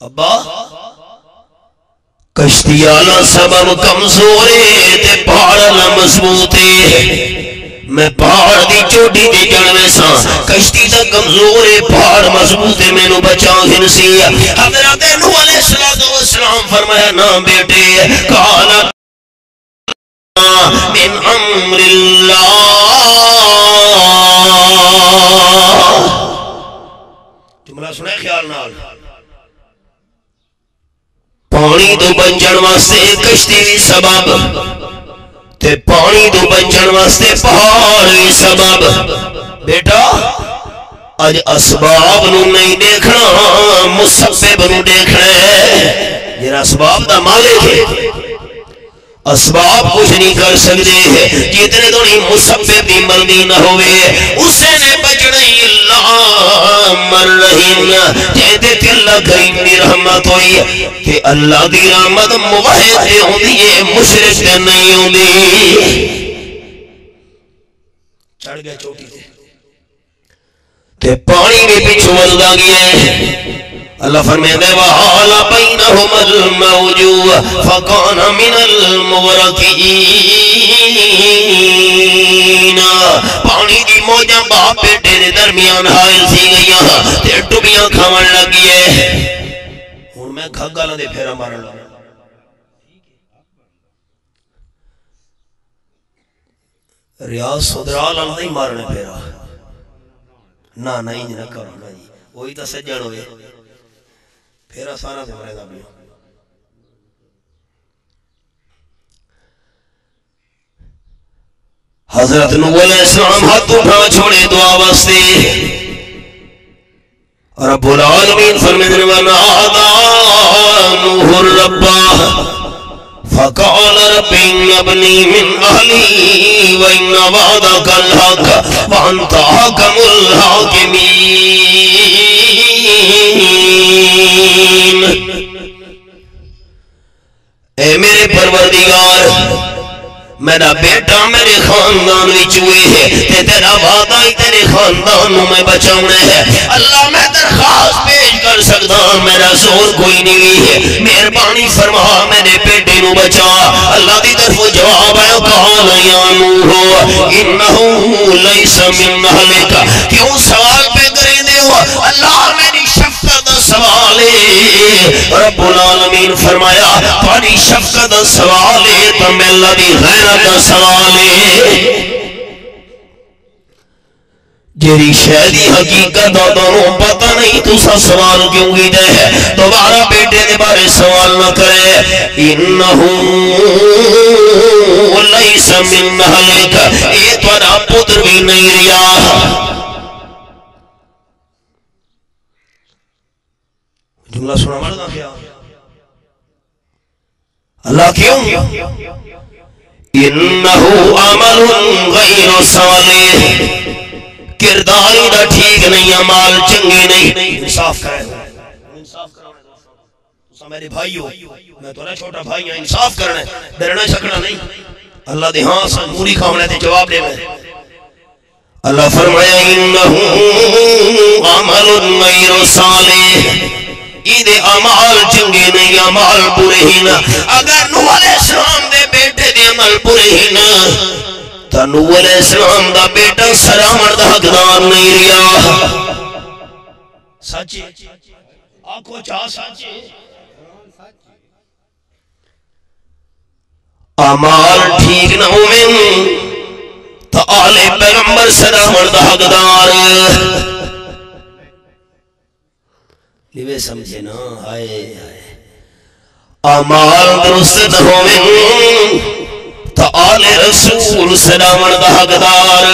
ابا کشتی آلا سبب کمزور ہے تے پہاڑ آلا مضبوط ہے. میں پہاڑ دی چوٹی دی جڑوے سا کشتی تا کمزور ہے پہاڑ مضبوط ہے میں نو بچا گھنسی. حضرت نوح علیہ السلام فرمایا نا بیٹے کالا من امر اللہ جملہ سنے خیال نال پانی تو بچن واسطے کشتی بھی سبب تے پانی تو بچن واسطے پہاڑ بھی سبب. بیٹا اج اسباب نو نہیں دیکھنا مسبب نو دیکھنا ہے. یہ اسباب دا مالک ہے اسباب کچھ نہیں کر سکتے ہیں جتنے تو نہیں مسبب دی مرضی نہ ہوئے اسے نے بچڑی اللہ مر رحیم جہدے کہ اللہ کریم دی رحمت ہوئی کہ اللہ دی رحمت موحد دے ہوندی ہے مشرک دے نہیں ہوندی. چڑھ گیا چوٹی تے پانی بھی پیچھو ولدا گیا ہے. اللہ فرمیندے وَحَالَ بَيْنَهُمَا الْمَوْجُ فَكَانَ مِنَ الْمُغْرَقِينَ. پانی دی موجاں باپ بیٹے دے درمیان حائل تھی گئیاں تے ڈوبیاں کھاون لگی ہے. ہن میں کھگالاں دے پھیرا مارن لگا ریاض صدرال نہیں مارنے پھیرا نہ نہیں نہ کرو نا جی وہی تو سجن ہوئے پھیرا سارا سے مرے دا بھی. حضرت نوح علیہ السلام ہاتھ اٹھا چھوڑے دعا واسطے رب العالمین فرمیدن ونادى نوح الرب فقال رب إن ابني من أهلي وإن وعدك الحق وأنت أحكم الحاكمين. اے میرے پروردگار میرا بیٹا میرے خاندان وچ ہوئے ہے تے تیرا وعدہ ہی تیرے خاندان میں بچاؤنے ہے. اللہ میں درخواست پیش کر سکتا میرا زور کوئی نہیں ہے مہربانی فرما میرے بیٹے نو بچا. اللہ دی طرف جواب ہے قال یا نوح انہ لیس من اہلک. کیوں سوال پہ کریں دے ہو اللہ میری شفقت سوال ہے. رب العالمین فرمایا پانی شفقت سوال ہے تو میں اللہ دی غیرت سوال ہے. جیری شہدی حقیقت دونوں پتہ نہیں تو سا سوال کیوں گی دے دوبارہ بیٹے دے بارے سوال نہ کرے. انہو لیس من اہلک اے تورا پتر بھی نہیں ریا. جملہ سنا مردہ کیا اللہ کیوں انہو عمل غیر صالح کردار دا ٹھیک نہیں عمال چنگی نہیں. انصاف کرے انصاف کرانے دوستا میرے بھائی ہو میں تو چھوٹا بھائی ہوں انصاف کرنے ڈرنا شکنا نہیں. اللہ دے ہاں سن موری کھاونے تے جواب دے میں اللہ فرمایا انہو عمل غیر صالح کئی دے عمال چنگے نہیں عمال برے ہی نا اگر نوح علیہ السلام دے بیٹے دے عمل برے ہی نا تا نوح علیہ السلام دا بیٹا سرامر دا حقدار نہیں ریا سچے آنکھوں چاہ سچے عمال ٹھیک نہ ہوئے تا آل پیغمبر سرامر دا حقدار لیوے سمجھے نا آئے عمال درست نہ ہوئے تا آل رسول سلامت دا حقدار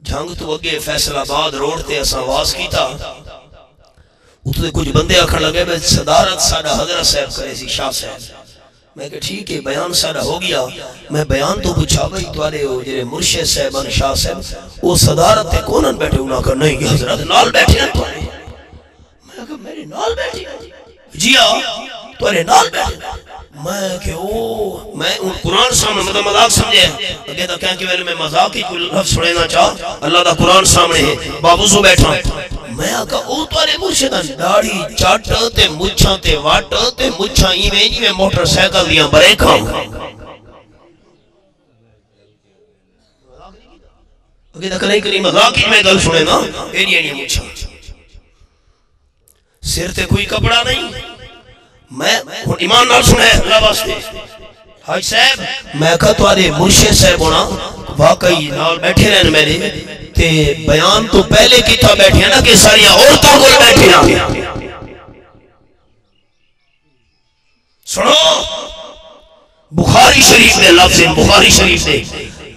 جھنگ تو اگے فیصل آباد روڈ تے اساں آواز کی تھا اتنے کچھ بندے آکھن لگے میں صدارت ساڑھا حضرت صاحب کرے سی شاہ صاحب میں کہ ٹھیک ہے بیان سارا ہو گیا میں بیان تو پوچھا بھئی توارے ہو جنہیں مرشد صاحبان شاہ صاحب وہ صدارت تے کونن بیٹھے انہاں کہا نہیں حضرت نال بیٹھے ہیں توارے میں کہا میرے نال بیٹھے جی توارے نال بیٹھے میں کہ میں ان قرآن سامنے مطلب مذاق سمجھے اگے تا کہیں کہ میں مذاق ہی کوئی لفظ سنینا چاہ اللہ دا قرآن سامنے ہے بابوزو بیٹھا میں آکا او توارے مرشدان داڑھی چاٹ تے مچھاں تے واٹ تے مچھاں ایمیں میں موٹر سیکل دیاں بریکاں اگے تک نہیں کنی مذاق ہی میں گل سنے نا ایڈی ایڈی مچھاں سر تے کوئی کپڑا نہیں میں ایمان نال سنے اللہ واسطے حاج صاحب میں کہا توارے مرشد صاحب ہونا واقعی نال بیٹھے رہنے میرے تے بیان تو پہلے کی تھا بیٹھے نا کہ ساری عورتوں کو بیٹھے نا سنو بخاری شریف دے لفظ بخاری شریف دے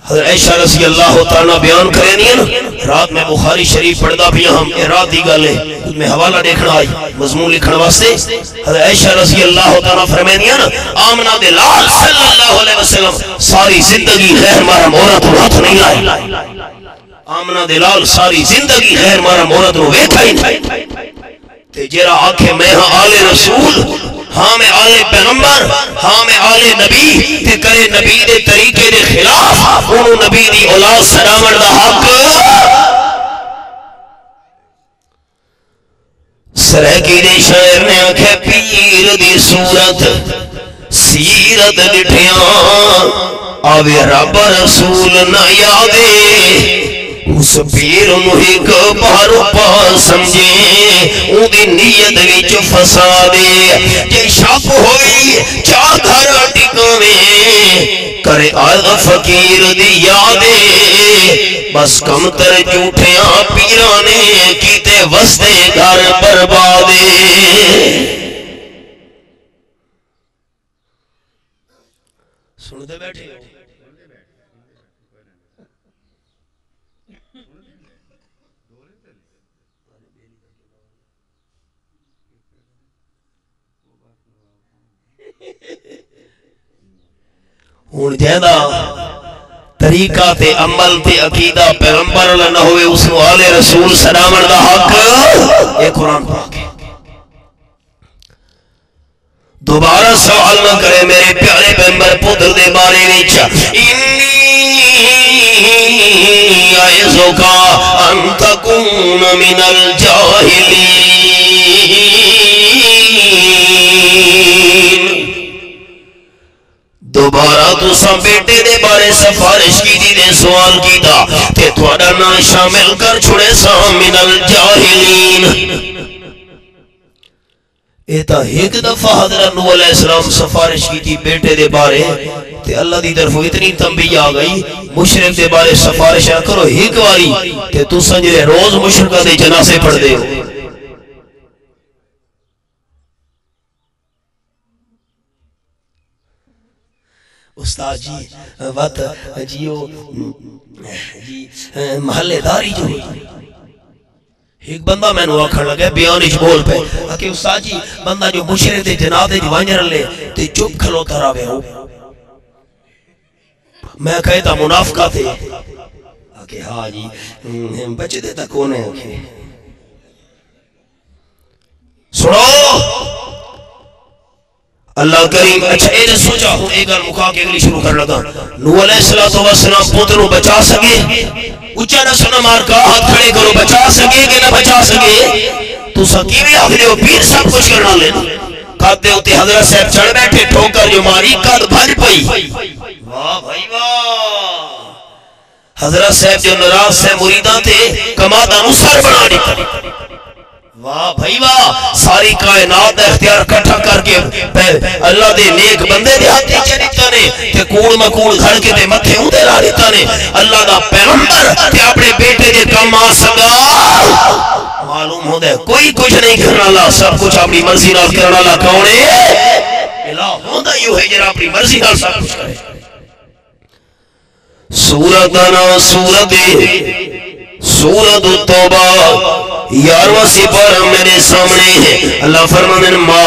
حضرت عائشہ رضی اللہ تعالیٰ بیان کرے نہیں نا رات میں بخاری شریف پڑھدا بھی ہم رات دی گل ہے اس میں حوالہ دیکھنا آئی مضمون لکھنا واسطے حضرت عائشہ رضی اللہ تعالیٰ فرمائے نہیں نا آمنہ دے لال صلی اللہ علیہ وسلم ساری زندگی غیر محرم عورت ہاتھ نہیں لائے آمنہ دے لال ساری زندگی غیر محرم عورت نو ویکھا ہی نہیں تے جیرا آکھے میں ہاں آل رسول ہاں میں آل پیغمبر ہاں میں آل نبی تے کرے نبی دے طریقے دے خلاف انہوں نبی دی اولاد سلامت دا حق سرکی دے شاعر نے آکھے پیر دی صورت سیرت لٹھیاں آوے رب رسول نہ یادے اس پیر انہی کو بارو پا سمجھے ان دی نیت وچ فسادے جے شاپ ہوئی چاہ گھر ٹکاویں کرے آغا فقیر دی یادے بس کم تر جھوٹیاں پیرانے کیتے وستے گھر بربادے سنتے بیٹھے ہون جہدہ طریقہ تے عمل تے عقیدہ پیغمبر اللہ نہ ہوئے اس کو آل رسول سلامت دا حق یہ قرآن پاک ہے دوبارہ سوال نہ کرے میرے پیارے پیغمبر پتر دے بارے وچ انی اعظکا ان تکون من الجاہلین دوبارہ تو سب بیٹے دے بارے سفارش کی دی دے سوال کی دا تے توڑا نہ شامل کر چھوڑے سا من الجاہلین ایتا ایک دفعہ حضرت نوح علیہ السلام سفارش کی تھی بیٹے دے بارے تے اللہ دی طرف اتنی تنبیہ آ گئی مشرک دے بارے سفارش کرو ایک واری تے تو سنجرے روز مشرکہ دے جنازے پڑھ دے ہو استاد جی وقت جیو جی محلے داری جو ایک بندہ میں نو آکھر لگے بیانش بول پہ کہ استاد جی بندہ جو مشرک دے جنازے جوانجر لے تے چپ کھلو تراوے ہو میں کہتا منافقہ تھے کہ ہاں جی بچے دیتا کون ہے سنو اللہ کریم اچھا اے نے سوچا ہوں ایک گل مکھا کے اگلی شروع کر لگا نوح علیہ السلام پوتروں بچا سکے اچھا نہ سنا مار کا ہاتھ کھڑے کرو بچا سکے کہ نہ بچا سکے تو سکیویں آخری ہو پیر سب کچھ کرنا لینا کھاتے ہوتے حضرت صاحب چڑھ بیٹھے ٹھوکر جو ماری کد بھج پئی واہ بھائی واہ حضرت صاحب جو ناراض سے مریداں تھے کمادہ نو سر بنا دیتا واہ بھائی واہ ساری کائنات اختیار کٹھا کر کے اللہ دے نیک بندے دے ہاتھ نیچے دیتا نے تے کوڑ مکوڑ گھڑ کے دے متھے ہوں دے را دیتا نے اللہ دا پیغمبر تے اپنے بیٹے دے کام آ سکا معلوم ہو دے کوئی کچھ نہیں کرنا اللہ سب کچھ اپنی مرضی نال کرنا اللہ کون ہے الہ ہوندہ یوں ہے جرا اپنی مرضی نال سب کچھ کرے سورتنا سورت توبہ یارواں سپارہ میرے سامنے ہے اللہ فرماتے ہیں ما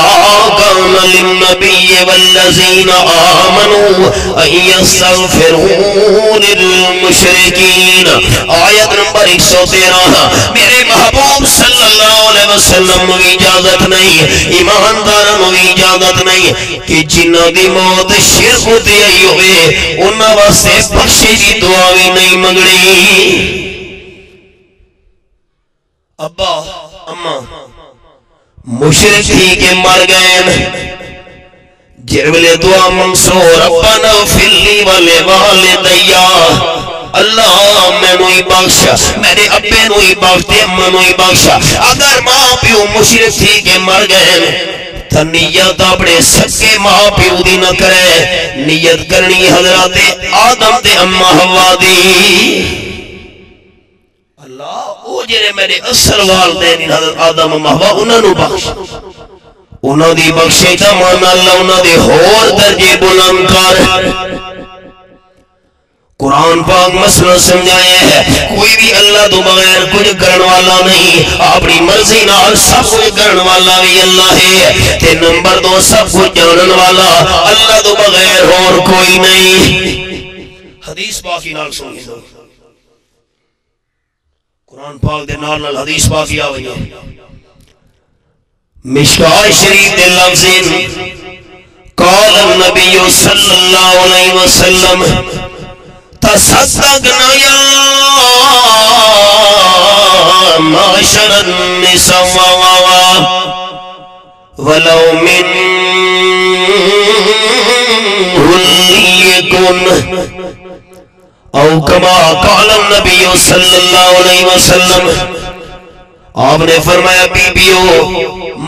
کان للنبی والذین آمنوا ان یستغفروا للمشرکین آیت نمبر 113 میرے محبوب صلی اللہ علیہ وسلم کو اجازت نہیں ایمانداروں کو اجازت نہیں کہ جنہاں دی موت شرک تے آئی ہوئے انہاں واسطے بخشش دی دعا بھی نہیں منگنی ابا اما مشرک تھی کہ مر گئے جرولے دعا منسو ربنا فلی والے والدیا اللہ میں نوئی بخشا میرے ابے نوئی بخشتے اما نوئی بخشا اگر ماں پیو مشرک تھی کہ مر گئے تو نیت اپنے سکے ماں پیو دی نہ کرے نیت کرنی حضرات آدم تے اما ہوا دی اللہ او جرے میرے اصل والدین حضرت آدم و محوا انہوں نے بخش انہوں دی بخشے تا مانا اللہ انہوں دے ہور درجے بلند کر قرآن پاک مسئلہ سمجھائے ہے کوئی بھی اللہ تو بغیر کچھ کرن والا نہیں اپنی مرضی نال سب کچھ کرن والا بھی اللہ ہے تے نمبر 2 سب کچھ جانن والا اللہ تو بغیر اور کوئی نہیں حدیث پاکی نال سنگی دو قرآن پاک دے نال نال حدیث پاکی آوئی مشکاہ شریف دے لفظین قال النبی صلی اللہ علیہ وسلم تصدقنا یا معشر النساء ولو من لیکن او کما قال النبی صلی اللہ علیہ وسلم آپ نے فرمایا بی بیو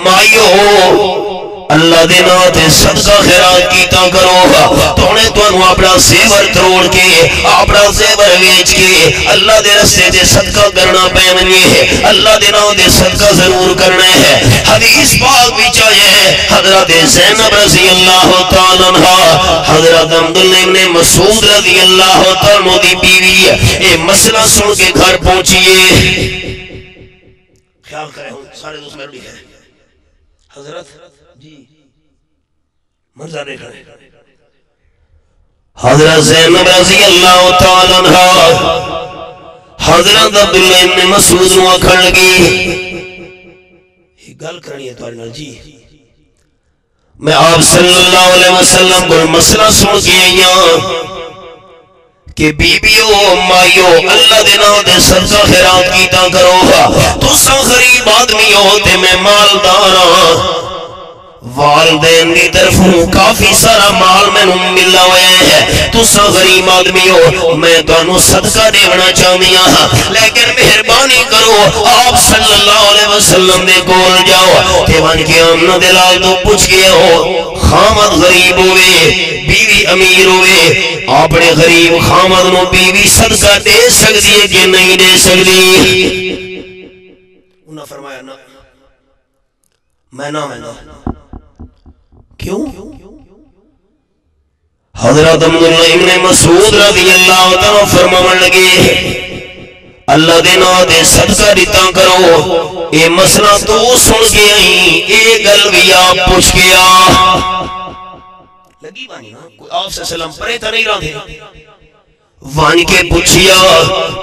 مائیو اللہ دے ناتے صدقہ خیرات کیتا کرو تو نے تو انہوں اپنا زیور تروڑ کے اپنا زیور ویچ کے اللہ دے رستے دے صدقہ کرنا پیمنی ہے اللہ دے ناتے صدقہ ضرور کرنا ہے حدیث پاک بھی چاہیے حضرت زینب رضی اللہ تعالیٰ عنہ حضرت عبداللہ ابن مسعود رضی اللہ تعالیٰ دی بیوی اے مسئلہ سن کے گھر پہنچیے خیال کریں سارے دوست میں روڑی ہے حضرت جی منظر دیکھ رہے حضرت زینب رضی اللہ تعالیٰ عنہ حضرت عبداللہ ابن مسعود نو اکھڑ لگی یہ گل کرنی ہے تمہاری نال جی میں آپ صلی اللہ علیہ وسلم کو مسئلہ سن کے یہاں کہ بیبیو مائیو اللہ دے نام دے صدقہ خیرات کیتا کرو تو سا غریب آدمی ہوتے میں مالداراں والدین دی طرفوں کافی سارا مال میں ملا ہوئے ہیں تو سا غریب آدمی ہو میں دونوں صدقہ دیونا چاہنیا لیکن مہربانی کرو آپ صلی اللہ علیہ وسلم دے کول جاؤ تیوان کی امنہ دلال تو پوچھ گیا ہو خامد غریب ہوئے بیوی امیر ہوئے اپنے غریب خامد نو بیوی صدقہ دے سکتی ہے کہ نہیں دے سکتی انہوں نے فرمایا نا میں نہ کیوں حضرت عبداللہ ابن مسعود رضی اللہ تعالیٰ فرمان لگے اللہ دے نا دے صدقہ دیتا کرو اے مسئلہ تو سن کے آئیں اے گل بھی آپ پوچھ گیا لگی بانی نا کوئی آپ سے سلام پرے تا نہیں رہا تھے وان کے پوچھیا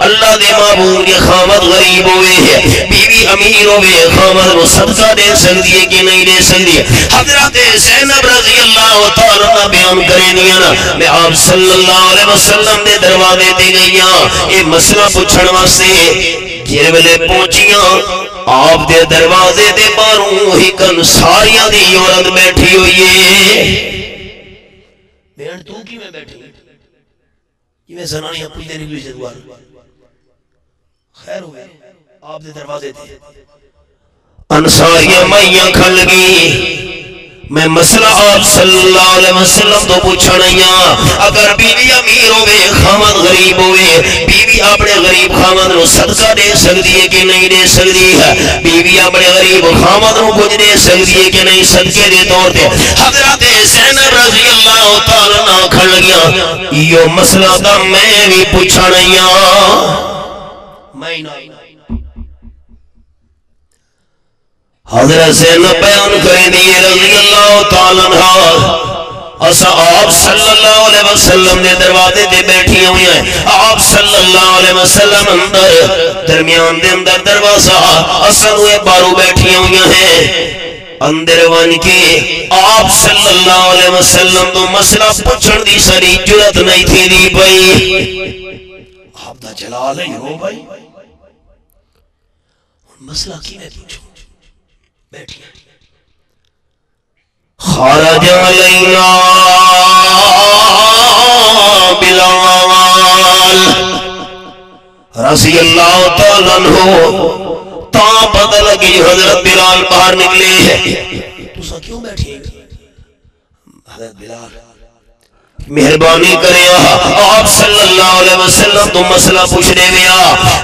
اللہ دے معبود کے خامد غریب ہوئے ہے بیوی امیر ہوئے خامد وہ صدقہ دے سکتی ہے کہ نہیں دے سکتی ہے حضرت زینب رضی اللہ تعالیٰ بیان کریں نا میں آپ صلی اللہ علیہ وسلم دے دروازے دے گئیاں یہ مسئلہ پوچھن واسطے جن ویلے پہنچیاں آپ دے دروازے دے باہروں ہی کنساریاں دی عورت بیٹھی ہوئی ہے بہن تو کی میں بیٹھی یہ میں زنانیاں پوچھ دینے کی جدوار خیر ہوئے آپ دے دروازے تھے انصاریاں مائیاں کھل لگی میں مسئلہ آپ صلی اللہ علیہ وسلم تو پوچھا نہیں اگر بیوی امیر ہوئے خامد غریب ہوئے بیوی اپنے غریب خامد نو صدقہ دے سکتی ہے کہ نہیں دے سکتی ہے بیوی اپنے غریب خامد نو کچھ دے سکتی ہے کہ نہیں صدقے دے طور تے حضرت زینب رضی اللہ تعالیٰ نہ کھڑ گیا یہ مسئلہ دا میں بھی پوچھا نہیں میں نہیں حضرت زینب بیان کریں دیئے رضی اللہ تعالیٰ عنہ اسا آپ صلی اللہ علیہ وسلم نے دروازے دے بیٹھی ہوئی ہیں آپ صلی اللہ علیہ وسلم اندر درمیان دے اندر دروازہ اسا ہوئے بارو بیٹھی ہوئی ہیں اندر ون کے آپ صلی اللہ علیہ وسلم تو مسئلہ پوچھن دی ساری جرت نہیں تھی دی بھائی آپ دا جلال ہے ہو بھائی مسئلہ کی میں پوچھوں بیٹھی خارج علینا بلال رضی اللہ تعالیٰ عنہ تا پتہ لگی حضرت بلال باہر نکلے ہیں تو سا کیوں بیٹھی ہیں حضرت بلال مہربانی کرے آپ صلی اللہ علیہ وسلم تو مسئلہ پوچھنے میں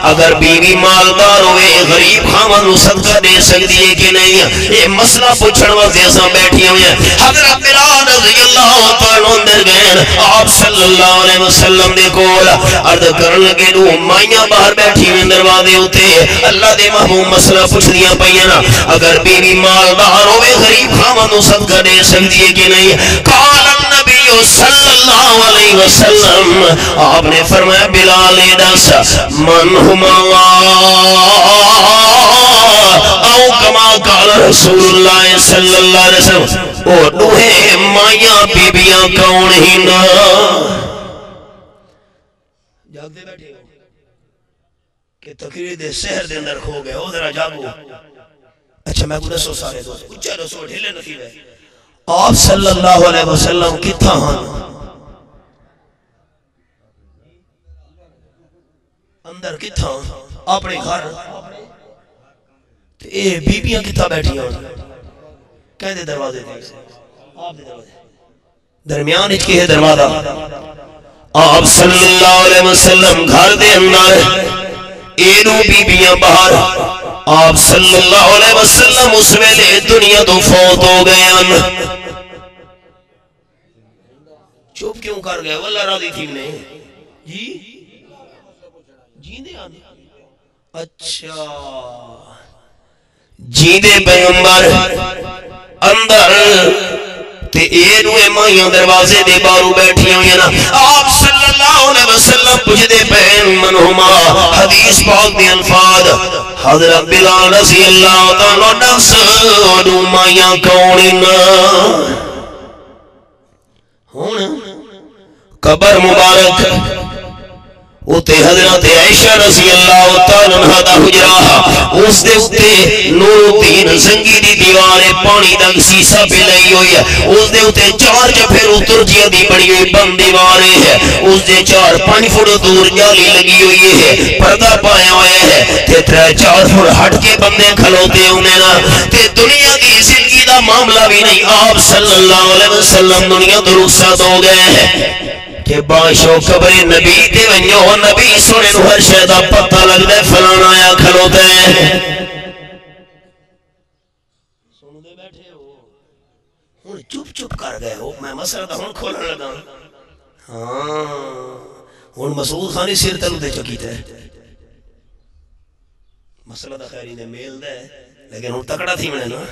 اگر بیوی مالدار ہوئے غریب خامن صدقہ دے سکتی ہے کہ نہیں یہ مسئلہ پوچھن وقت ایسا بیٹھی ہوئی ہے حضرت بلال رضی اللہ تعالیٰ اندر گئے آپ صلی اللہ علیہ وسلم دے کول عرض کرن لگے دو مائیاں باہر بیٹھی ہوئی دروازے ہوتے اللہ دے محبوب مسئلہ پوچھ دیا پہینا اگر بیوی مالدار ہوئے غریب خامن صدقہ دے سکتی ہے کہ نہیں قال النبی صلی اللہ علیہ وسلم آپ نے فرمایا بلال دس من ہما او کما قال رسول اللہ صلی اللہ علیہ وسلم او دوہے مائیاں بیبیاں کون ہی نا جاگ دے بیٹھے ہو کہ تقریر دے سہر دے اندر کھو گئے ہو ذرا جاگو اچھا میں کو دسو سارے دوست کچھ رسول ڈھلے نصیب ہے آپ صلی اللہ علیہ وسلم کتھا ہاں اندر کتھا اپنے گھر اے بیبیاں کتھا بیٹھی ہوں کہہ دے دروازے دے آپ دے دروازے درمیان اچھ کے ہے دروازہ آپ صلی اللہ علیہ وسلم گھر دے اندر اینو بیبیاں باہر آپ صلی اللہ علیہ وسلم اس ویلے دنیا تو فوت ہو گئے چوپ کیوں کر گئے واللہ راضی تھی نے جی جیندے آنے اچھا جیندے پیغمبر اندر تے اینوے مائیاں دروازے دے بارو بیٹھی ہوئی نا آپ صلی اللہ علیہ وسلم پوچھ دے پہن منہما حدیث پاک دے الفاظ حضرت بلال رضی اللہ تعالیٰ نفس دو مائیاں کونینا ہونا قبر مبارک اوتے حضرت عائشہ رضی اللہ تعالیٰ عنہ دا حجرہ اس دے اتے نور تین زنگی دی دیوارے پانی دنگ سیسا پہ لئی ہوئی ہے اس دے اتے چار جفیر اتر جیا دی بڑی ہوئی بند دیوارے ہے اس دے چار پانی فٹ دور جالی لگی ہوئی ہے پردہ پائے ہوئے ہے تے ترے چار فٹ ہٹ کے بندے کھلوتے انہیں نا تے دنیا کی زندگی دا معاملہ بھی نہیں آپ صلی اللہ علیہ وسلم دنیا تو رخصت ہو گئے ہیں کہ باشو قبر نبی تے ونیو نبی سونے نو ہر شہدہ پتہ لگ دے فلان آیا کھلوتے ہیں سنو دے بیٹھے ہو ہن چپ چپ کر گئے ہو میں مسئلہ دا ہن کھولن لگا ہاں ہن مسعود خانی سیر تلو دے چکیتے مسئلہ دا خیری نے میل دے لیکن ہن تکڑا تھی میں نا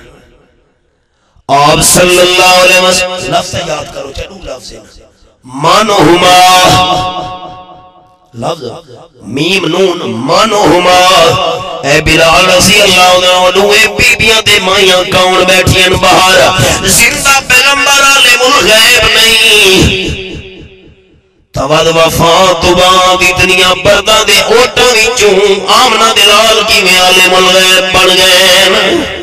آپ صلی اللہ علیہ وسلم لفظ یاد کرو چلو لفظ منہما لفظ میم نون منہما اے بلال رضی اللہ عنہ اے بیبیاں دے مائیاں کون بیٹھیں باہر زندہ پیغمبر عالم الغیب نہیں تواد وفات بعد اتنیاں بردہ دے اوٹا وچوں آمنہ دلال کی میں عالم الغیب بن گئے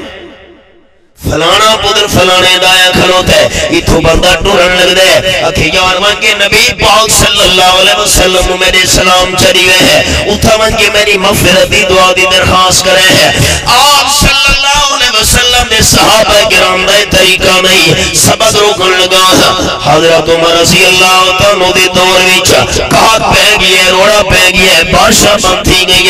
فلانا پدر فلانے دایا کھلوتا ہے اتھو بندہ ٹورن لگ دے اکھی یار مانگے نبی پاک صلی اللہ علیہ وسلم میرے سلام چلی گئے ہیں اتھا مانگے میری مغفرت دی دعا دی درخواست کرے ہیں آپ صلی اللہ علیہ وسلم نے صحابہ کرام دے طریقہ نہیں سبت روکن لگا حضرت عمر رضی اللہ تعالیٰ دے دور ویچا کہت پہ گئے روڑا پہ گئے بادشاہ بند تھی گئی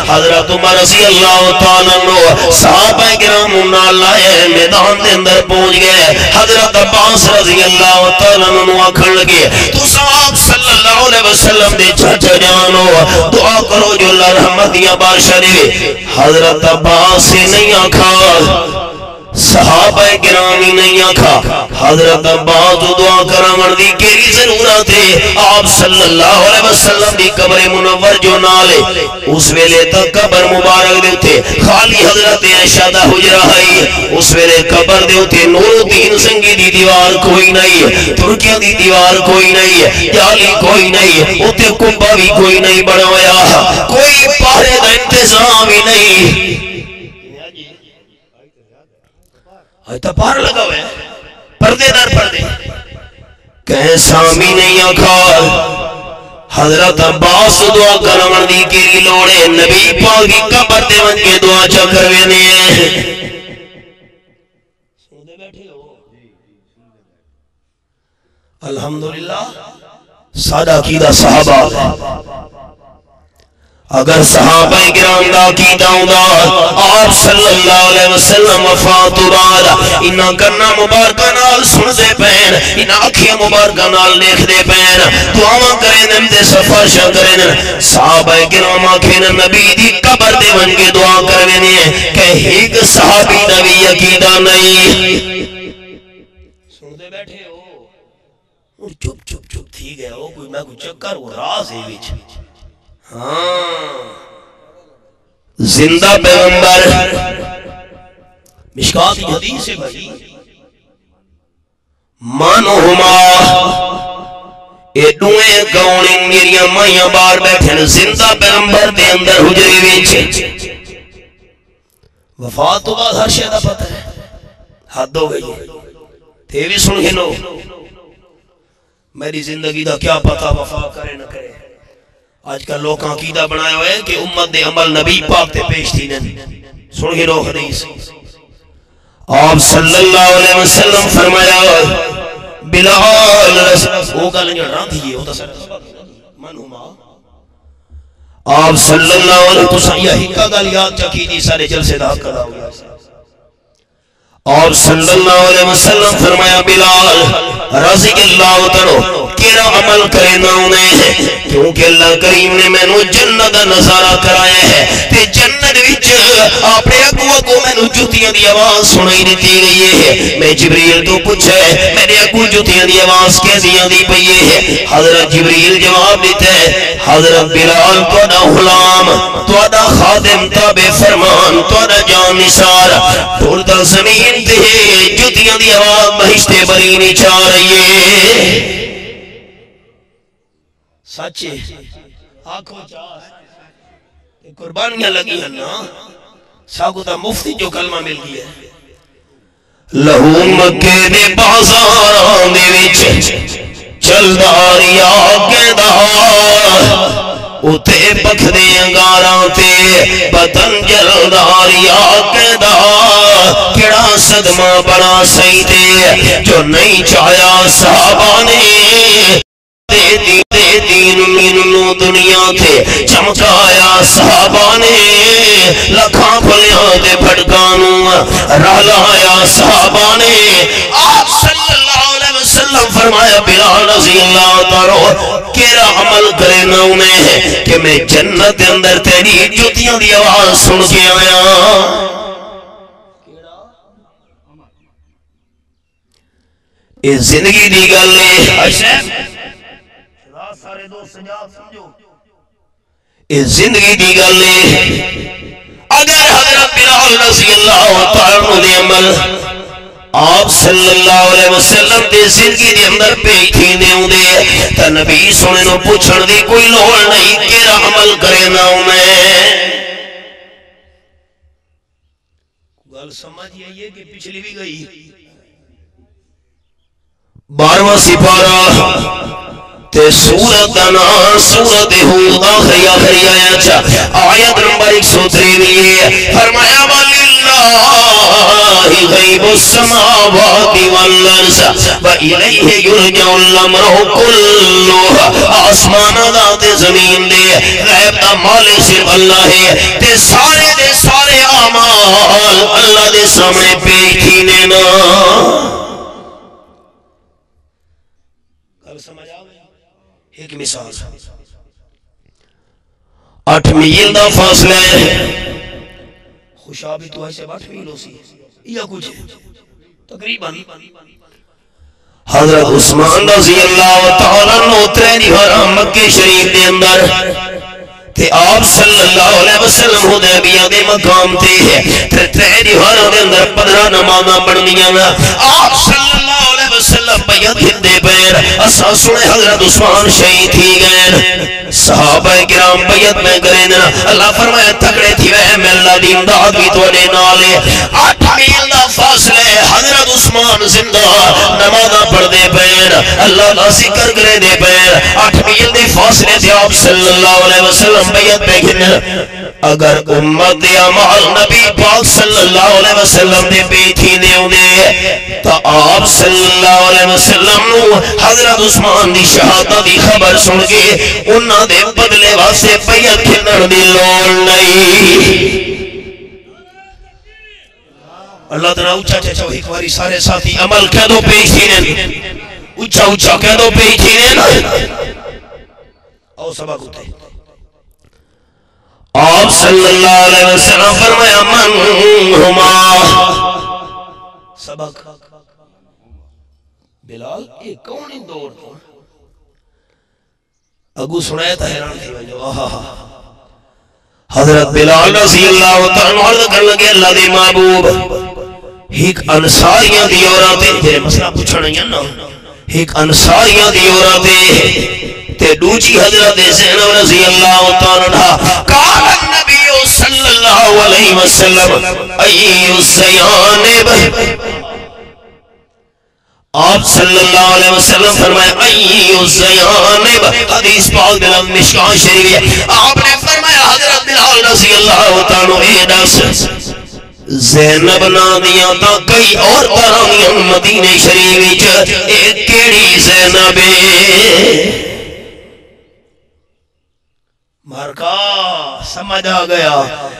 حضرت عمر رضی اللہ تعالیٰ صحابہ کرام انہا لائے میدان دے اندر پہنچ گئے حضرت عباس رضی اللہ تعالیٰ عنہ آکھن لگے تو صحاب صلی اللہ علیہ وسلم دے چاچا جانو دعا کرو جو اللہ رحمت یا بادشاہ دے حضرت عباس سے نہیں آکھا صحابہ گرامی نہیں آکھا حضرت عباس دعا کرامن دی کیری ضرورت ہے آپ صلی اللہ علیہ وسلم دی قبر منور جو نالے اس ویلے تک قبر مبارک دے تھے خالی حضرت عائشہ دا حجرہ ہے اس ویلے قبر دے تھے نور الدین سنگی دی دیوار کوئی نہیں ترکیہ دی دیوار کوئی نہیں جالی کوئی نہیں اتے کمبہ بھی کوئی نہیں بڑھایا کوئی پارے دا انتظام ہی نہیں آئیتا پار لگا ہوئے پردے در پردے کہیں سامی نہیں آکھا حضرت عباس دعا کرمن دی کیری لوڑے نبی پاکی قبر دے من کے دعا چکر وینے الحمدللہ سادہ عقیدہ صحابہ اگر صحابہ کرام دا عقیدہ ہوندا آپ صلی اللہ علیہ وسلم وفات بعد انہاں کرنا مبارکہ نال سن دے پین انہاں اکھیاں مبارکہ نال دیکھ دے پین دعاواں کریں دے سفارشاں کریں صحابہ کرام آکھیں نبی دی قبر دے ون کے دعا کرنے کہ ایک صحابی نبی عقیدہ نہیں سن دے بیٹھے ہو چپ چپ چپ تھی گئے ہو کوئی میں کوئی چکر وہ راز ہے وچ زندہ پیغمبر مشکات کی حدیث ہے بھائی مانوہما اے دوئے گونیں میریاں مائیاں بار بیٹھیں زندہ پیغمبر دے اندر حجری ویچے وفات تو بعد ہر شہدہ پتہ ہے حد ہو گئی تیوی سن گھنو میری زندگی دا کیا پتہ وفا کرے نہ کرے آج کل لوگ عقیدہ بنایا ہوئے کہ امت دے عمل نبی پاک تے پیش تھی سن ہی رو حدیث آپ صلی اللہ علیہ وسلم فرمایا بلال وہ گا لنجا رہا تھی ہوتا سر منہما آپ صلی اللہ علیہ وسلم یہ ہکا گا لیات چکی جی سارے جل سے دھاک کدا ہویا آپ صلی اللہ علیہ وسلم فرمایا بلال رضی اللہ تعالیٰ کیرا عمل کرنا انہیں کیونکہ اللہ کریم نے میں نو جنت نظارہ کرایا ہے تے جنت وچ اپنے اگو کو میں نو جوتیاں دی آواز سنائی دیتی گئی ہے میں جبریل تو پوچھا ہے میرے اگو جوتیاں دی آواز کیسیاں دی پئی ہے حضرت جبریل جواب دیتا ہے حضرت بلال تہاڈا غلام تہاڈا خادم تابع فرمان تہاڈا جان نثار ٹھولدا زمین تے جوتیاں دی آواز بہشت بری نہیں چا رہی ہے سچے آنکھوں چاہ قربانیاں لگی ہیں نا ساکو تا مفتی جو کلمہ مل گیا ہے لہو مکے دے بازاران دے وچ چلداریا کہدا اتے پکھ دے انگاراں تے پتن جلداریا کہدا کیڑا صدمہ بڑا سہی تے جو نہیں چاہیا صحابہ نے دین مینو دنیا تھے چمکایا صحابہ نے لکھاں پھلیاں دے پھڑکانوں رالایا صحابہ نے آپ صلی اللہ علیہ وسلم فرمایا بلال رضی اللہ تعالیٰ کیرا عمل کرنا انہیں ہے کہ میں جنت اندر تیری جوتیاں دی آواز سن کے آیا اس زندگی دی گل ہے سارے دوست سجاد سمجھو یہ زندگی دی گل ہے اگر حضرت بلال رضی اللہ تعالیٰ نے عمل آپ صلی اللہ علیہ وسلم دے زندگی دے اندر پیٹھی دے ہوں دے تا نبی سنے نو پوچھن دی کوئی لوڑ نہیں کیرا عمل کرے نہ انہیں گل سمجھ یہ کہ پچھلی بھی گئی 12واں سپارہ تے سورت دانا سورت ہود آخری آیت نمبر 163 فرمایا وَلِلَّهِ غَيْبُ السَّمَاوَاتِ وَالْأَرْضِ وَإِلَيْهِ يُرْجَعُ الْأَمْرُ كُلُّهُ آسمان ذات زمین دے غیب دا مالک صرف اللہ ہے تے سارے اعمال اللہ دے سامنے پیش کینے نا کل سمجھ آ گئی ایک مثال 8 میل دا فاصلہ ہے خوشابی تو ایسے 8 میل ہو سی یا کچھ تقریباً حضرت عثمان رضی اللہ تعالیٰ نوترے دی حرام مکہ شریف دے اندر تے آپ صلی اللہ علیہ وسلم حدیبیہ دے مقام تے ترے دی حرام دے اندر 15 نمازاں پڑھنیاں آپ صلی اللہ علیہ وسلم بیعت ہندے پیر اساں سنے حضرت عثمان شہید تھی گئے صحابہ کرام بیعت میں کریں اللہ فرمایا تکڑے تھی وے میں اللہ دی امداد بھی توڑے نالے 8 میل دا فاصلے حضرت عثمان زندہ نمازہ پڑھ دے پیر اللہ دا ذکر کرے دے پیر 8 میل دے فاصلے تھے آپ صلی اللہ علیہ وسلم بیعت میں کریں اگر امت عمال نبی پاک صلی اللہ علیہ وسلم دے بیٹھی نے انہیں تو آپ صلی اللہ علیہ وسلم نو حضرت عثمان دی شہادت دی خبر سن کے انہاں دے بدلے واسے بیعت کھنن دی لوڑ نہیں اللہ تعالیٰ اچھا چاچا ایک باری سارے ساتھی عمل کہہ دو پیشی نے اچھا کہہ دو پیشی نے او سبق ہوتے آپ صلی اللہ علیہ وسلم فرمایا من ہما سبق بلال ایک کون ان دور تو اگو سنایا تھا حیران تھی وجہ حضرت بلال رضی اللہ تعالیٰ عرض کر لگے اللہ دی محبوب ایک انصاریاں دی عورتیں تیرے مسئلہ پوچھنا یا نا ایک انصاریاں دی عورتیں تے دوجی حضرت زینب رضی اللہ تعالیٰ قال النبی صلی اللہ علیہ وسلم ایو الزیانب آپ صلی اللہ علیہ وسلم فرمایا ایو الزیانب حدیث پاک بلال مشکان شریف آپ نے فرمایا حضرت بلال رضی اللہ تعالیٰ اے دس زینب نا دیاں تا کئی اور ترانیاں مدینہ شریف ایک کیڑی زینب مارکا سمجھ آ گیا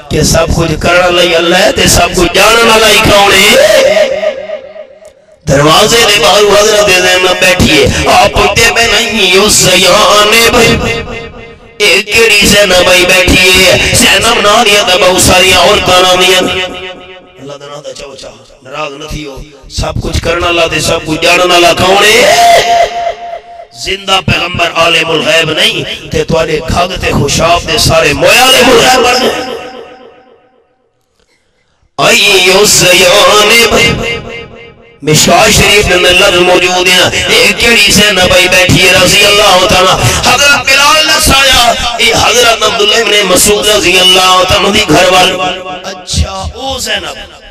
کہ سب کچھ کرنا لئی اللہ تے سب کچھ جاننا لئی کھوڑے دروازے دے باہر حضرت زینب بیٹھیے آپ پوچھتے میں نہیں اس زیانے بھائی ایک کیڑی زینب بھائی بیٹھیے زینب نہ دیا تھا بہت ساری عورتاں نہ دیا اللہ دنا دا چاو چاہ نراغ نہ تھی ہو سب کچھ کرنا اللہ تے سب کچھ جاننا اللہ کھوڑے زندہ پیغمبر عالم الغیب نہیں تے توڑے کھاگتے خوشاب دے سارے مویا عالم الغیب بڑھنے ایو زیانے مشکاہ شریف میں لفظ موجود ہیں ایک کیڑی سے نبی بیٹھی رضی اللہ تعالیٰ حضرت بلال نسایا حضرت عبداللہ ابن مسعود رضی اللہ تعالیٰ دی گھر وال اچھا او زینب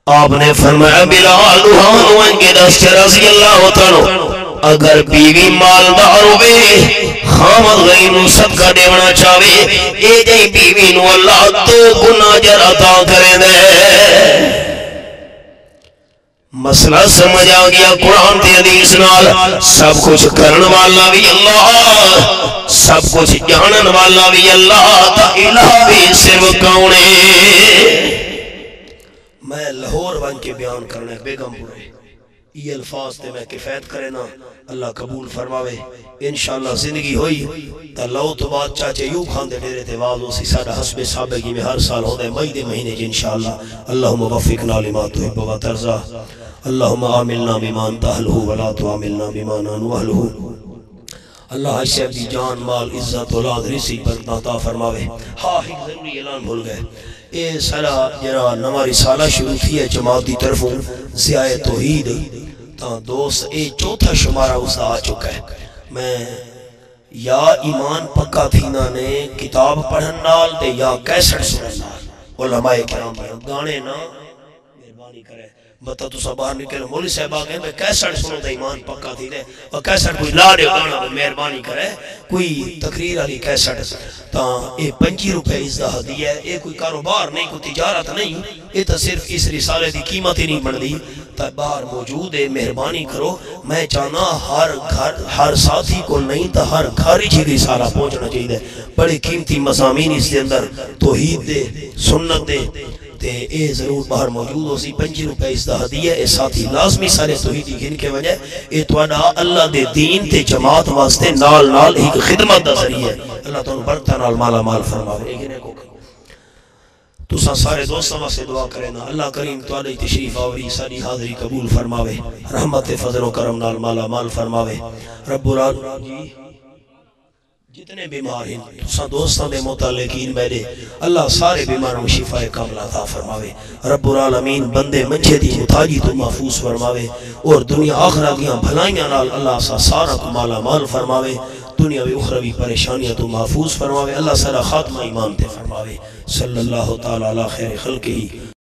آپ نے فرمایا بلال روحان کے دست رضی اللہ تعالیٰ اگر بیوی مالدار ہوئے خامد غیر نو صدقہ دیونا چاہوے اے جائیں بیوی نو اللہ تو گناہ جر عطا کرے دے مسئلہ سمجھ آ گیا قرآن تے حدیث نال سب کچھ کرن والا بھی اللہ سب کچھ جانن والا بھی اللہ تا الہ بھی صرف کونے میں لاہور بن کے بیان کرنے بیگم پورے یہ الفاظ تے میں کفایت کرے نا اللہ قبول فرماوے انشاءاللہ زندگی ہوئی تا لو تو بات چاچے یوں کھاندے ڈیرے تے واضح سی سادہ حسب سابقی میں ہر سال ہو دے مئی دے مہینے جی انشاءاللہ اللہم وفقنا لما تحب و ترضا اللہم عاملنا بما انت اہلہ ولا تعاملنا بما نحن اہلہ اللہ حج صاحب دی جان مال عزت اولاد رزق برکت عطا فرماوے۔ ہاں ایک ضروری اعلان بھول گئے، اے سارا جرا نواں رسالہ شروع تھی ہے جماعت دی طرفوں ضیاء توحید، تا دوست اے چوتھا شمارہ اس آ چکا ہے۔ میں یا ایمان پکا تھینا نے کتاب پڑھن نال تے یا کیسٹ سنن نال، علماء کرام گانے نا مہربانی کرے بتا تو سب باہر نکل مولی صاحب آگئے میں کیسٹ سنو تا ایمان پکا تھی دے، اور کیسٹ کوئی لا دے گانا مہربانی کرے کوئی تقریر علی کیسٹ، تا اے 25 روپے اس دا ہدیہ ہے، اے کوئی کاروبار نہیں، کوئی تجارت نہیں، اے تا صرف اس رسالے دی قیمت ہی نہیں بن دی، تا باہر موجود ہے، مہربانی کرو۔ میں چاہنا ہر ساتھی کو نہیں تا ہر گھر ہی رسالہ پہنچنا چاہیے، بڑے قیمتی مضامین اس دے اندر توحید دے سنت دے تے اے ضرور باہر موجود ہو سی۔ 25 روپے اس دا ہدیہ ہے، اے ساتھی لازمی سارے توحیدی گن کے وجہ اے تواڈا اللہ دے دین تے جماعت واسطے نال نال ایک خدمت دا ذریعہ ہے۔ اللہ تعالی برکت نال مالا مال فرماوے۔ ایک نے کو تساں سارے دوستاں واسطے دعا کرے نا، اللہ کریم تواڈی تشریف آوری ساری حاضری قبول فرماوے، رحمت فضل و کرم نال مالا مال فرماوے۔ رب العالمین جتنے بیمار ہیں تساں دوستاں دے متعلقین میرے اللہ سارے بیماروں کو شفا کاملہ عطا فرماوے۔ رب العالمین بندے منجھے دی محتاجی تو محفوظ فرماوے، اور دنیا آخرت دیاں بھلائیاں نال اللہ سارا کو مالا مال فرماوے، دنیا و اخروی پریشانیاں تو محفوظ فرماوے۔ اللہ سارا خاتمہ ایمان تے فرماوے۔ صلی اللہ تعالی علی خیر خلقہ